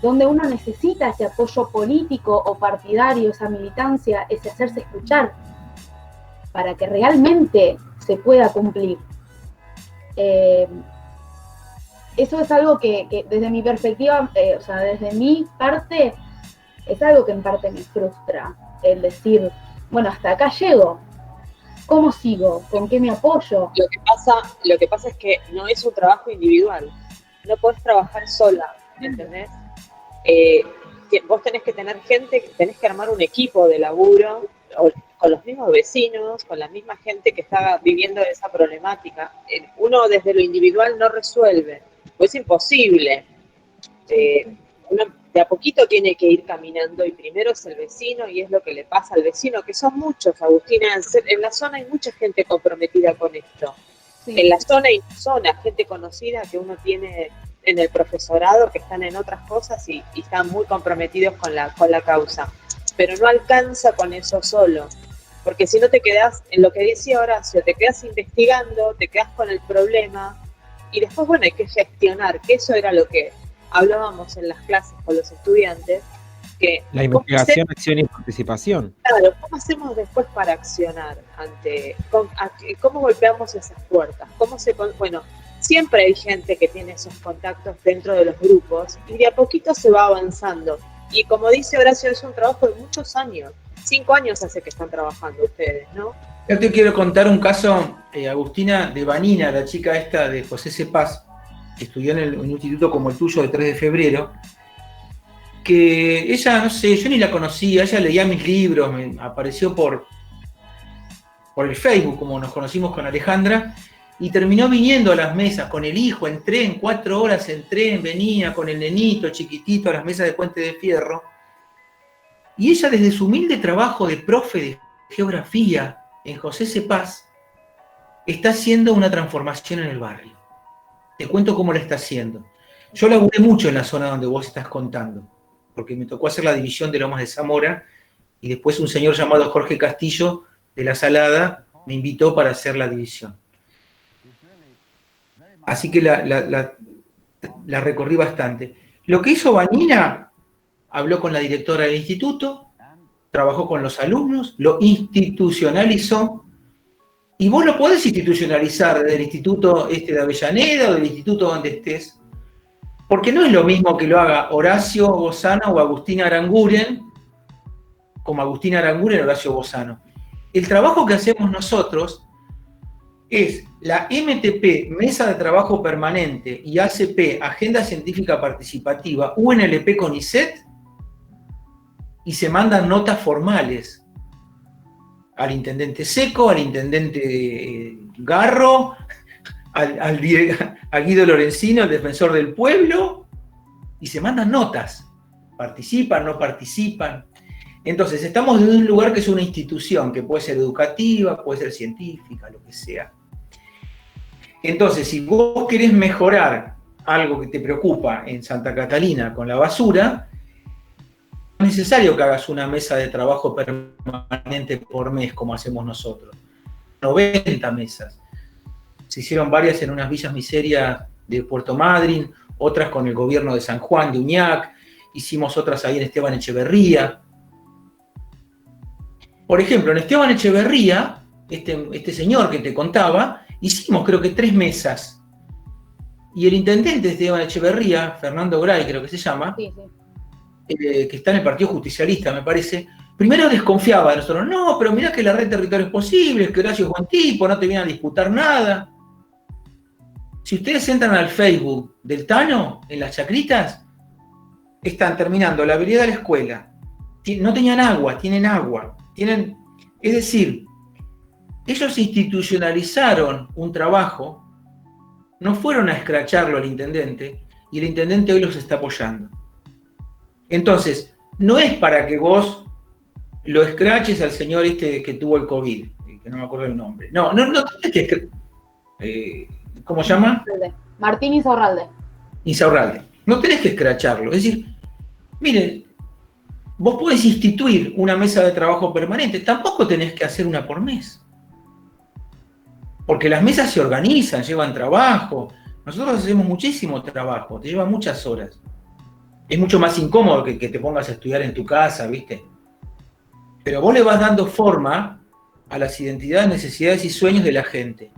S6: Donde uno necesita ese apoyo político o partidario, esa militancia, ese hacerse escuchar, para que realmente se pueda cumplir. Eso es algo que desde mi perspectiva, o sea, desde mi parte, es algo que en parte me frustra, el decir, bueno, hasta acá llego, ¿cómo sigo? ¿Con qué me apoyo?
S1: Lo que pasa es que no es un trabajo individual, no podés trabajar sola, ¿entendés? Vos tenés que tener gente, tenés que armar un equipo de laburo, con los mismos vecinos, con la misma gente que está viviendo esa problemática. Uno desde lo individual no resuelve, pues es imposible. Uno de a poquito tiene que ir caminando y primero es el vecino y es lo que le pasa al vecino, que son muchos, Agustina, en la zona hay mucha gente comprometida con esto. Sí. En la zona hay gente conocida que uno tiene en el profesorado que están en otras cosas y están muy comprometidos con la causa, pero no alcanza con eso solo, porque si no te quedás, en lo que decía Horacio, te quedás investigando, te quedás con el problema y después, bueno, hay que gestionar, que eso era lo que hablábamos en las clases con los estudiantes, que
S3: la investigación, acción y participación.
S1: Claro, ¿cómo hacemos después para accionar cómo golpeamos esas puertas? Bueno, siempre hay gente que tiene esos contactos dentro de los grupos y de a poquito se va avanzando. Y como dice Horacio, es un trabajo de muchos años. 5 años hace que están trabajando ustedes, ¿no?
S2: Yo te quiero contar un caso, Agustina, de Vanina, la chica esta de José Cepaz, que estudió en un instituto como el tuyo de 3 de febrero, que ella, no sé, yo ni la conocía, ella leía mis libros, me apareció por el Facebook, como nos conocimos con Alejandra, y terminó viniendo a las mesas con el hijo, en tren, 4 horas en tren, venía con el nenito chiquitito a las mesas de Puente de Fierro, y ella desde su humilde trabajo de profe de geografía en José Cepaz, está haciendo una transformación en el barrio. Te cuento cómo la está haciendo. Yo laburé mucho en la zona donde vos estás contando, porque me tocó hacer la división de Lomas de Zamora, y después un señor llamado Jorge Castillo, de La Salada, me invitó para hacer la división. Así que la recorrí bastante. Lo que hizo Vanina, habló con la directora del instituto, trabajó con los alumnos, lo institucionalizó, y vos lo podés institucionalizar del instituto de Avellaneda o del instituto donde estés, porque no es lo mismo que lo haga Horacio Bozano o Agustín Aranguren, como Agustín Aranguren o Horacio Bozano. El trabajo que hacemos nosotros es la MTP, Mesa de Trabajo Permanente, y ACP, Agenda Científica Participativa, UNLP CONICET, y se mandan notas formales al intendente Seco, al intendente Garro, a Guido Lorenzino, el defensor del pueblo, y se mandan notas. Participan, no participan. Entonces, estamos en un lugar que es una institución, que puede ser educativa, puede ser científica, lo que sea. Entonces, si vos querés mejorar algo que te preocupa en Santa Catalina con la basura, no es necesario que hagas una mesa de trabajo permanente por mes, como hacemos nosotros. 90 mesas. Se hicieron varias en unas villas miserias de Puerto Madryn, otras con el gobierno de San Juan, de Uñac, hicimos otras ahí en Esteban Echeverría. Por ejemplo, en Esteban Echeverría, este señor que te contaba, hicimos creo que 3 mesas. Y el intendente de Esteban Echeverría, Fernando Gray, creo que se llama, sí. Que está en el Partido Justicialista, me parece, primero desconfiaba de nosotros. No, pero mirá que la red territorial es posible, que Horacio es buen tipo, no te viene a disputar nada. Si ustedes entran al Facebook del Tano, en las chacritas, están terminando la vereda de la escuela. No tenían agua, tienen agua. Es decir, ellos institucionalizaron un trabajo, no fueron a escracharlo al intendente, y el intendente hoy los está apoyando. Entonces, no es para que vos lo escraches al señor que tuvo el COVID, que no me acuerdo el nombre. No tenés que... ¿Cómo se llama?
S6: Martín Insaurralde.
S2: Insaurralde. No tenés que escracharlo. Es decir, miren, vos podés instituir una mesa de trabajo permanente, tampoco tenés que hacer una por mes. Porque las mesas se organizan, llevan trabajo, Nosotros hacemos muchísimo trabajo, te lleva muchas horas. Es mucho más incómodo que te pongas a estudiar en tu casa, ¿viste? Pero vos le vas dando forma a las identidades, necesidades y sueños de la gente.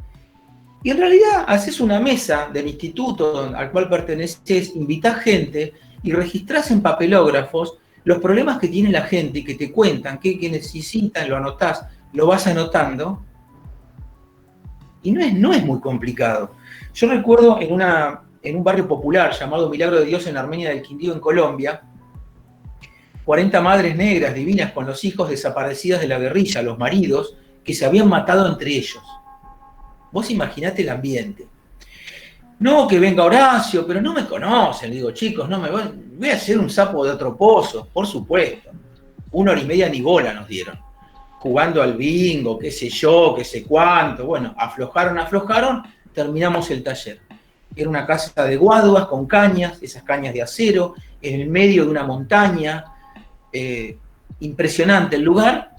S2: Y en realidad haces una mesa del instituto al cual perteneces, invitás gente y registrás en papelógrafos los problemas que tiene la gente y que te cuentan, qué necesitan, lo anotás, lo vas anotando. Y no es muy complicado. Yo recuerdo en un barrio popular llamado Milagro de Dios en Armenia del Quindío, en Colombia, 40 madres negras divinas con los hijos desaparecidas de la guerrilla, los maridos, que se habían matado entre ellos. Vos imaginate el ambiente. No, que venga Horacio, pero no me conocen. Le digo, chicos, no me voy a hacer un sapo de otro pozo, por supuesto. 1 hora y media ni bola nos dieron. Jugando al bingo, qué sé yo, qué sé cuánto. Bueno, aflojaron, terminamos el taller. Era una casa de guaduas con cañas, esas cañas de acero, en el medio de una montaña. Impresionante el lugar.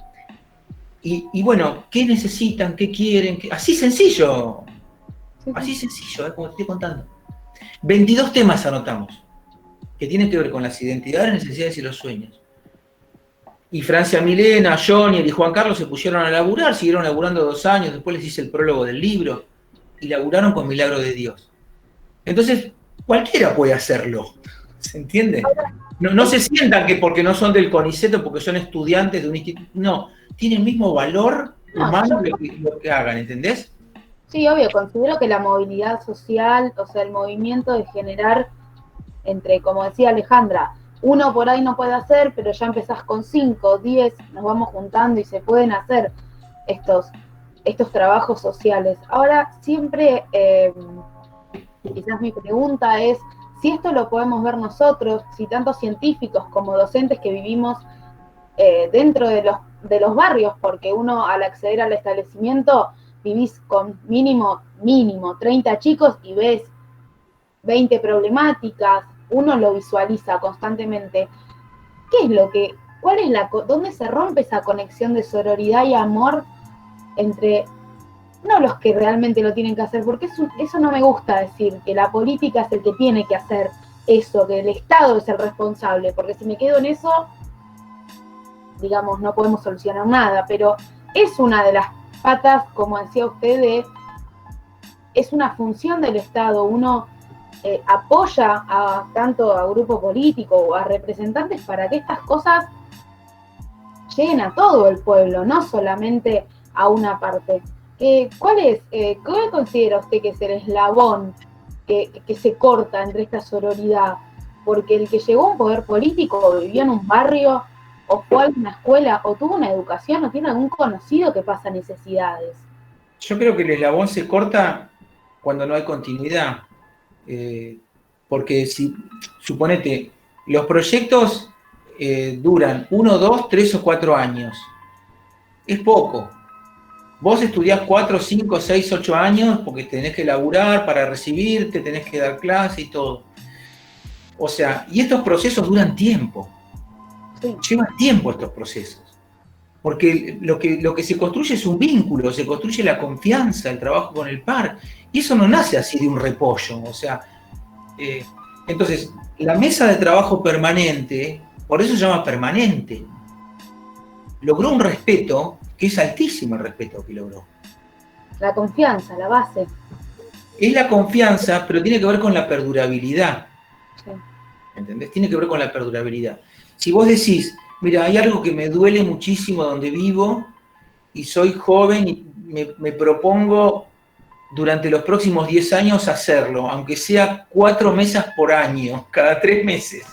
S2: Y bueno, ¿qué necesitan? ¿Qué quieren? Así sencillo, como te estoy contando. 22 temas anotamos, que tienen que ver con las identidades, necesidades y los sueños. Y Francia Milena, Jonier y Juan Carlos se pusieron a laburar, siguieron laburando 2 años, después les hice el prólogo del libro, y laburaron con Milagro de Dios. Entonces, cualquiera puede hacerlo, ¿se entiende? No se sientan que porque no son del CONICET o porque son estudiantes de un instituto, no, tiene el mismo valor humano lo que hagan, ¿entendés?
S6: Sí, obvio, considero que la movilidad social, o sea, el movimiento de generar entre, como decía Alejandra, uno por ahí no puede hacer, pero ya empezás con 5, 10, nos vamos juntando y se pueden hacer estos trabajos sociales. Ahora, siempre, quizás mi pregunta es, si esto lo podemos ver nosotros, si tanto científicos como docentes que vivimos dentro de los barrios, porque uno al acceder al establecimiento vivís con mínimo 30 chicos y ves 20 problemáticas, uno lo visualiza constantemente. ¿Dónde se rompe esa conexión de sororidad y amor entre, no los que realmente lo tienen que hacer, porque eso no me gusta decir, que la política es el que tiene que hacer eso, que el Estado es el responsable, porque si me quedo en eso, digamos, no podemos solucionar nada, pero es una de las patas, como decía usted, es una función del Estado. Uno apoya tanto a grupo político o a representantes para que estas cosas lleguen a todo el pueblo, no solamente a una parte. ¿Cuál considera usted que es el eslabón que se corta entre esta sororidad? Porque el que llegó a un poder político o vivió en un barrio o fue a una escuela o tuvo una educación o tiene algún conocido que pasa necesidades.
S2: Yo creo que el eslabón se corta cuando no hay continuidad. Porque si, suponete, los proyectos duran 1, 2, 3 o 4 años. Es poco. Vos estudiás 4, 5, 6, 8 años porque tenés que laburar para recibirte, tenés que dar clase y todo. O sea, y estos procesos duran tiempo. Sí. Llevan tiempo estos procesos. Porque lo que se construye es un vínculo, se construye la confianza, el trabajo con el par. Y eso no nace así de un repollo. O sea, entonces, la mesa de trabajo permanente, por eso se llama permanente, logró un respeto, que es altísimo el respeto que logró.
S6: La confianza, la base.
S2: Es la confianza, pero tiene que ver con la perdurabilidad.
S6: Sí.
S2: ¿Entendés? Tiene que ver con la perdurabilidad. Si vos decís, mira, hay algo que me duele muchísimo donde vivo y soy joven y me propongo durante los próximos 10 años hacerlo, aunque sea 4 mesas por año, cada 3 meses.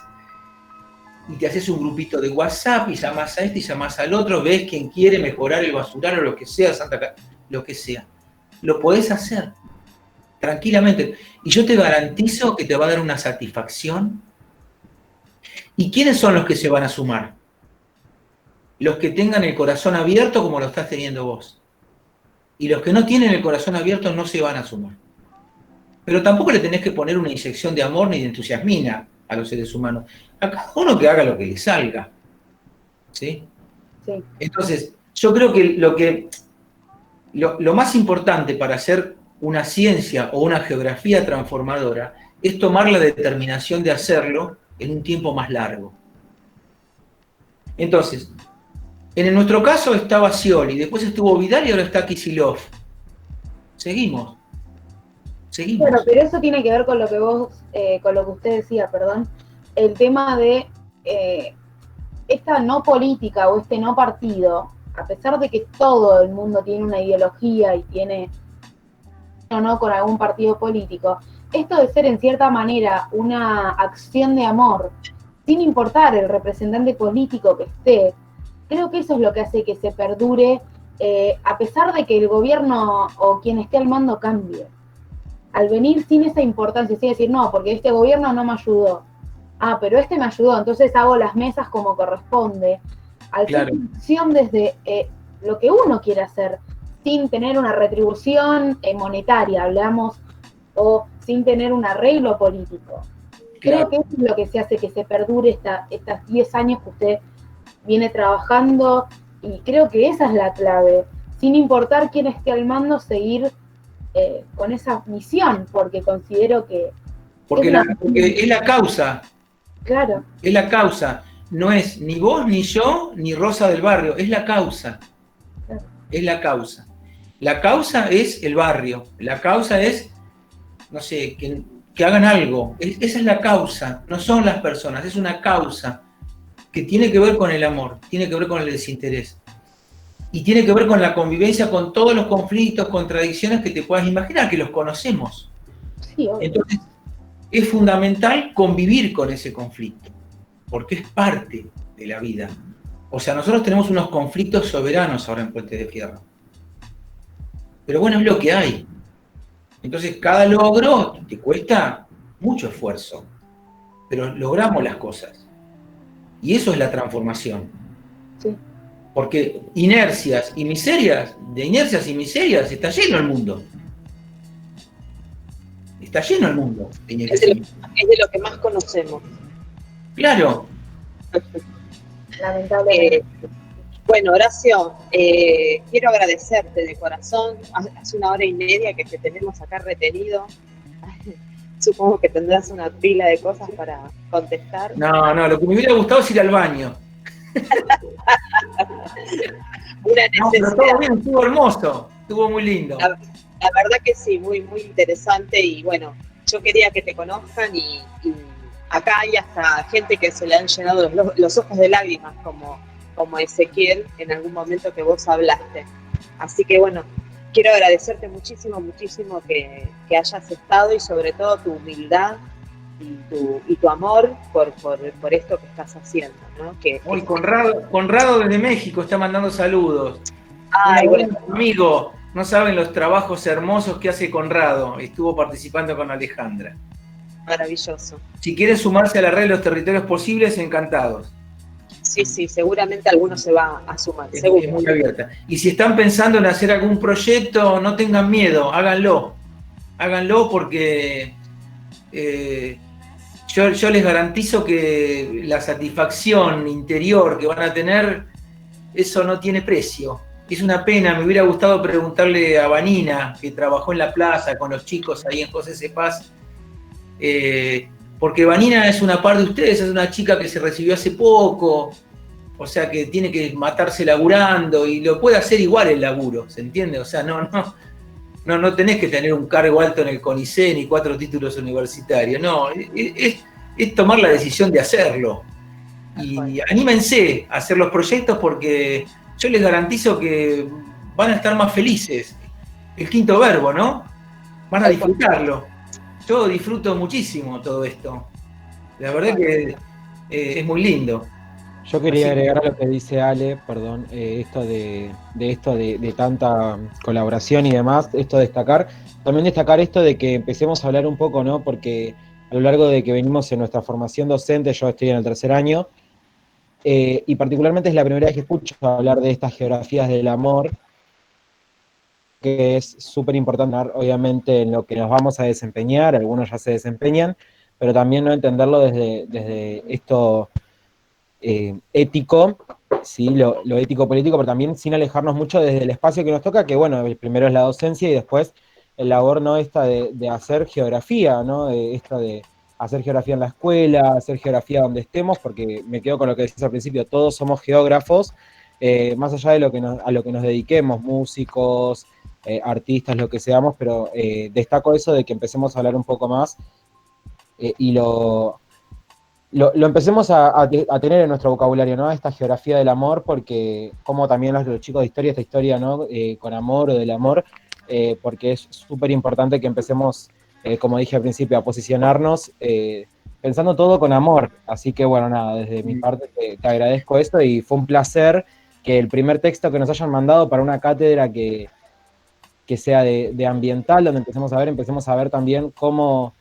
S2: Y te haces un grupito de WhatsApp y llamás a este y llamás al otro, ves quién quiere mejorar el basural o lo que sea, lo que sea. Lo podés hacer tranquilamente. Y yo te garantizo que te va a dar una satisfacción. ¿Y quiénes son los que se van a sumar? Los que tengan el corazón abierto como lo estás teniendo vos. Y los que no tienen el corazón abierto no se van a sumar. Pero tampoco le tenés que poner una inyección de amor ni de entusiasmina a los seres humanos. A cada uno que haga lo que le salga. ¿Sí? Entonces, yo creo que lo más importante para hacer una ciencia o una geografía transformadora, es tomar la determinación de hacerlo en un tiempo más largo. Entonces, en nuestro caso estaba Scioli, después estuvo Vidal y ahora está Kicillof. Seguimos.
S6: Bueno, pero eso tiene que ver con lo que con lo que usted decía, perdón, el tema de esta no política o este no partido, a pesar de que todo el mundo tiene una ideología y tiene o no con algún partido político, esto de ser en cierta manera una acción de amor, sin importar el representante político que esté, creo que eso es lo que hace que se perdure, a pesar de que el gobierno o quien esté al mando cambie. Al venir sin esa importancia, sin decir, no, porque este gobierno no me ayudó. Ah, pero este me ayudó, entonces hago las mesas como corresponde. Al ser una acción desde lo que uno quiere hacer, sin tener una retribución monetaria, hablamos, o sin tener un arreglo político. Creo que eso es lo que se hace que se perdure estas 10 años que usted viene trabajando, y creo que esa es la clave. Sin importar quién esté al mando, seguir con esa misión, porque considero que...
S2: Porque es la causa.
S6: Claro.
S2: Es la causa. No es ni vos, ni yo, ni Rosa del Barrio. Es la causa.
S6: Claro.
S2: Es la causa. La causa es el barrio. La causa es, no sé, que hagan algo. Esa es la causa. No son las personas. Es una causa que tiene que ver con el amor. Tiene que ver con el desinterés. Y tiene que ver con la convivencia con todos los conflictos, contradicciones que te puedas imaginar, que los conocemos.
S6: Sí, obvio.
S2: Entonces, es fundamental convivir con ese conflicto, porque es parte de la vida. O sea, nosotros tenemos unos conflictos soberanos ahora en Puente de Fierro. Pero bueno, es lo que hay. Entonces, cada logro te cuesta mucho esfuerzo, pero logramos las cosas. Y eso es la transformación.
S6: Sí.
S2: Porque inercias y miserias está lleno el mundo. Está lleno el mundo.
S1: Es de lo que más conocemos.
S2: Claro.
S6: Lamentablemente.
S1: Bueno, Horacio, quiero agradecerte de corazón. Hace 1 hora y media que te tenemos acá retenido. Supongo que tendrás una pila de cosas para contestar.
S2: No, lo que me hubiera gustado es ir al baño.
S1: Una necesidad.
S2: No, pero estuvo bien, estuvo hermoso, estuvo muy lindo.
S1: La verdad que sí, muy, muy interesante, y bueno, yo quería que te conozcan, y acá hay hasta gente que se le han llenado los ojos de lágrimas, como Ezequiel en algún momento que vos hablaste. Así que bueno, quiero agradecerte muchísimo, muchísimo que hayas estado, y sobre todo tu humildad y tu amor por esto que estás haciendo, ¿no?
S2: Hoy Conrado desde México está mandando saludos.
S1: Ay, bueno.
S2: Amigo, no saben los trabajos hermosos que hace Conrado. Estuvo participando con Alejandra.
S1: Maravilloso.
S2: Si quieren sumarse a la red de los territorios posibles, encantados.
S1: Sí, seguramente alguno se va a sumar.
S2: Es
S1: seguro.
S2: muy abierta. Y si están pensando en hacer algún proyecto, no tengan miedo, háganlo. Háganlo porque yo les garantizo que la satisfacción interior que van a tener, eso no tiene precio. Es una pena, me hubiera gustado preguntarle a Vanina, que trabajó en la plaza con los chicos ahí en José Cepaz, porque Vanina es una par de ustedes, es una chica que se recibió hace poco, o sea que tiene que matarse laburando, y lo puede hacer igual el laburo, ¿se entiende? O sea, no tenés que tener un cargo alto en el CONICET ni 4 títulos universitarios, no, es tomar la decisión de hacerlo. Y anímense a hacer los proyectos, porque yo les garantizo que van a estar más felices. El quinto verbo, ¿no? Van a disfrutarlo. Yo disfruto muchísimo todo esto. La verdad que es muy lindo.
S3: Yo quería agregar a lo que dice Ale, perdón, esto de tanta colaboración y demás, también destacar esto de que empecemos a hablar un poco, ¿no? Porque a lo largo de que venimos en nuestra formación docente, yo estoy en el 3er año, y particularmente es la primera vez que escucho hablar de estas geografías del amor, que es súper importante, obviamente, en lo que nos vamos a desempeñar. Algunos ya se desempeñan, pero también no entenderlo desde esto ético, ¿sí? Lo ético-político, pero también sin alejarnos mucho desde el espacio que nos toca, que bueno, el primero es la docencia y después labor, ¿no? Esta de hacer geografía, ¿no? Esta de hacer geografía en la escuela, hacer geografía donde estemos, porque me quedo con lo que decías al principio, todos somos geógrafos, más allá de a lo que nos dediquemos, músicos, artistas, lo que seamos, pero destaco eso de que empecemos a hablar un poco más y lo empecemos a tener en nuestro vocabulario, ¿no? Esta geografía del amor, porque como también los chicos de historia, esta historia, ¿no? Con amor o del amor, porque es súper importante que empecemos, como dije al principio, a posicionarnos pensando todo con amor. Así que bueno, nada, desde mi parte te agradezco esto y fue un placer que el primer texto que nos hayan mandado para una cátedra que sea de ambiental, donde empecemos a ver también cómo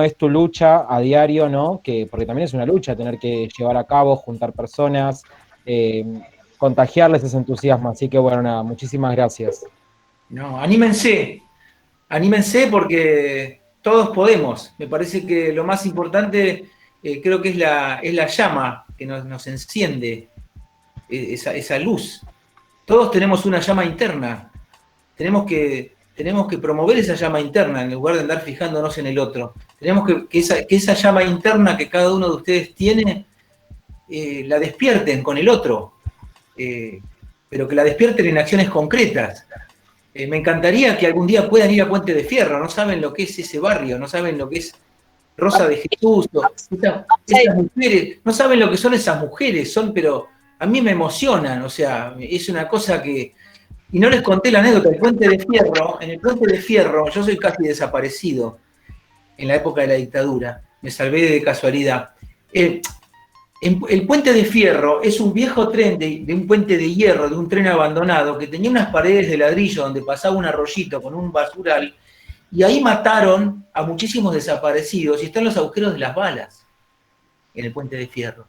S3: es tu lucha a diario, ¿no? Porque también es una lucha tener que llevar a cabo, juntar personas, contagiarles ese entusiasmo. Así que bueno, nada, muchísimas gracias.
S2: No, anímense porque todos podemos. Me parece que lo más importante creo que es la llama que nos enciende, esa luz. Todos tenemos una llama interna. Tenemos que promover esa llama interna en lugar de andar fijándonos en el otro. Tenemos que esa llama interna que cada uno de ustedes tiene, la despierten con el otro, pero que la despierten en acciones concretas. Me encantaría que algún día puedan ir a Puente de Fierro, no saben lo que es ese barrio, no saben lo que es Rosa de Jesús, esas mujeres, no saben lo que son esas mujeres, pero a mí me emocionan, o sea, es una cosa que... Y no les conté la anécdota, en el Puente de Fierro, yo soy casi desaparecido en la época de la dictadura, me salvé de casualidad. El Puente de Fierro es un viejo tren de un puente de hierro, de un tren abandonado, que tenía unas paredes de ladrillo donde pasaba un arroyito con un basural, y ahí mataron a muchísimos desaparecidos, y están los agujeros de las balas en el Puente de Fierro.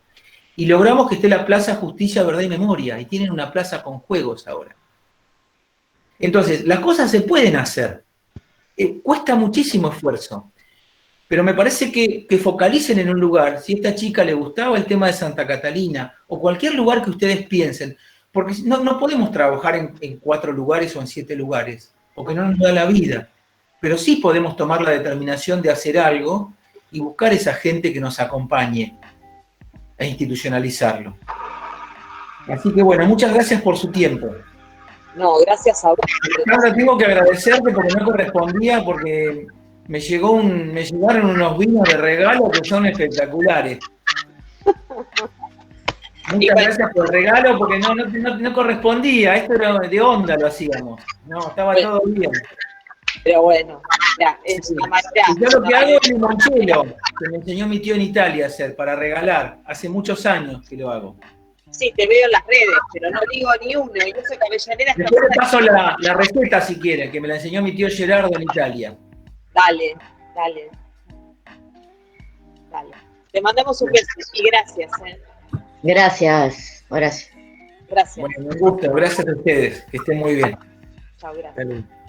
S2: Y logramos que esté la Plaza Justicia, Verdad y Memoria, y tienen una plaza con juegos ahora. Entonces, las cosas se pueden hacer. Cuesta muchísimo esfuerzo. Pero me parece que focalicen en un lugar, si a esta chica le gustaba el tema de Santa Catalina, o cualquier lugar que ustedes piensen, porque no podemos trabajar en 4 lugares o en 7 lugares, porque no nos da la vida. Pero sí podemos tomar la determinación de hacer algo y buscar esa gente que nos acompañe a institucionalizarlo. Así que bueno, muchas gracias por su tiempo.
S1: No, gracias a vos.
S2: Alejandra, tengo que agradecerte porque no correspondía, porque me llegaron unos vinos de regalo que son espectaculares. Muchas gracias por el regalo, porque no correspondía, esto era de onda, lo hacíamos. No, estaba todo bien.
S1: Pero bueno, ya, es
S2: Sí.
S1: una manera.
S2: Y yo lo que hago es limoncello, que me enseñó mi tío en Italia a hacer, para regalar. Hace muchos años que lo hago.
S1: Sí, te veo en las redes, pero no digo ni uno. Y yo soy Avellaneda.
S2: Después le paso la receta si quieren, que me la enseñó mi tío Gerardo en Italia.
S1: Dale. Te mandamos un beso y gracias.
S7: Gracias, Horacio.
S1: Gracias.
S2: Bueno, un gusto, gracias a ustedes, que estén muy bien.
S1: Chao, gracias.
S2: Hasta luego.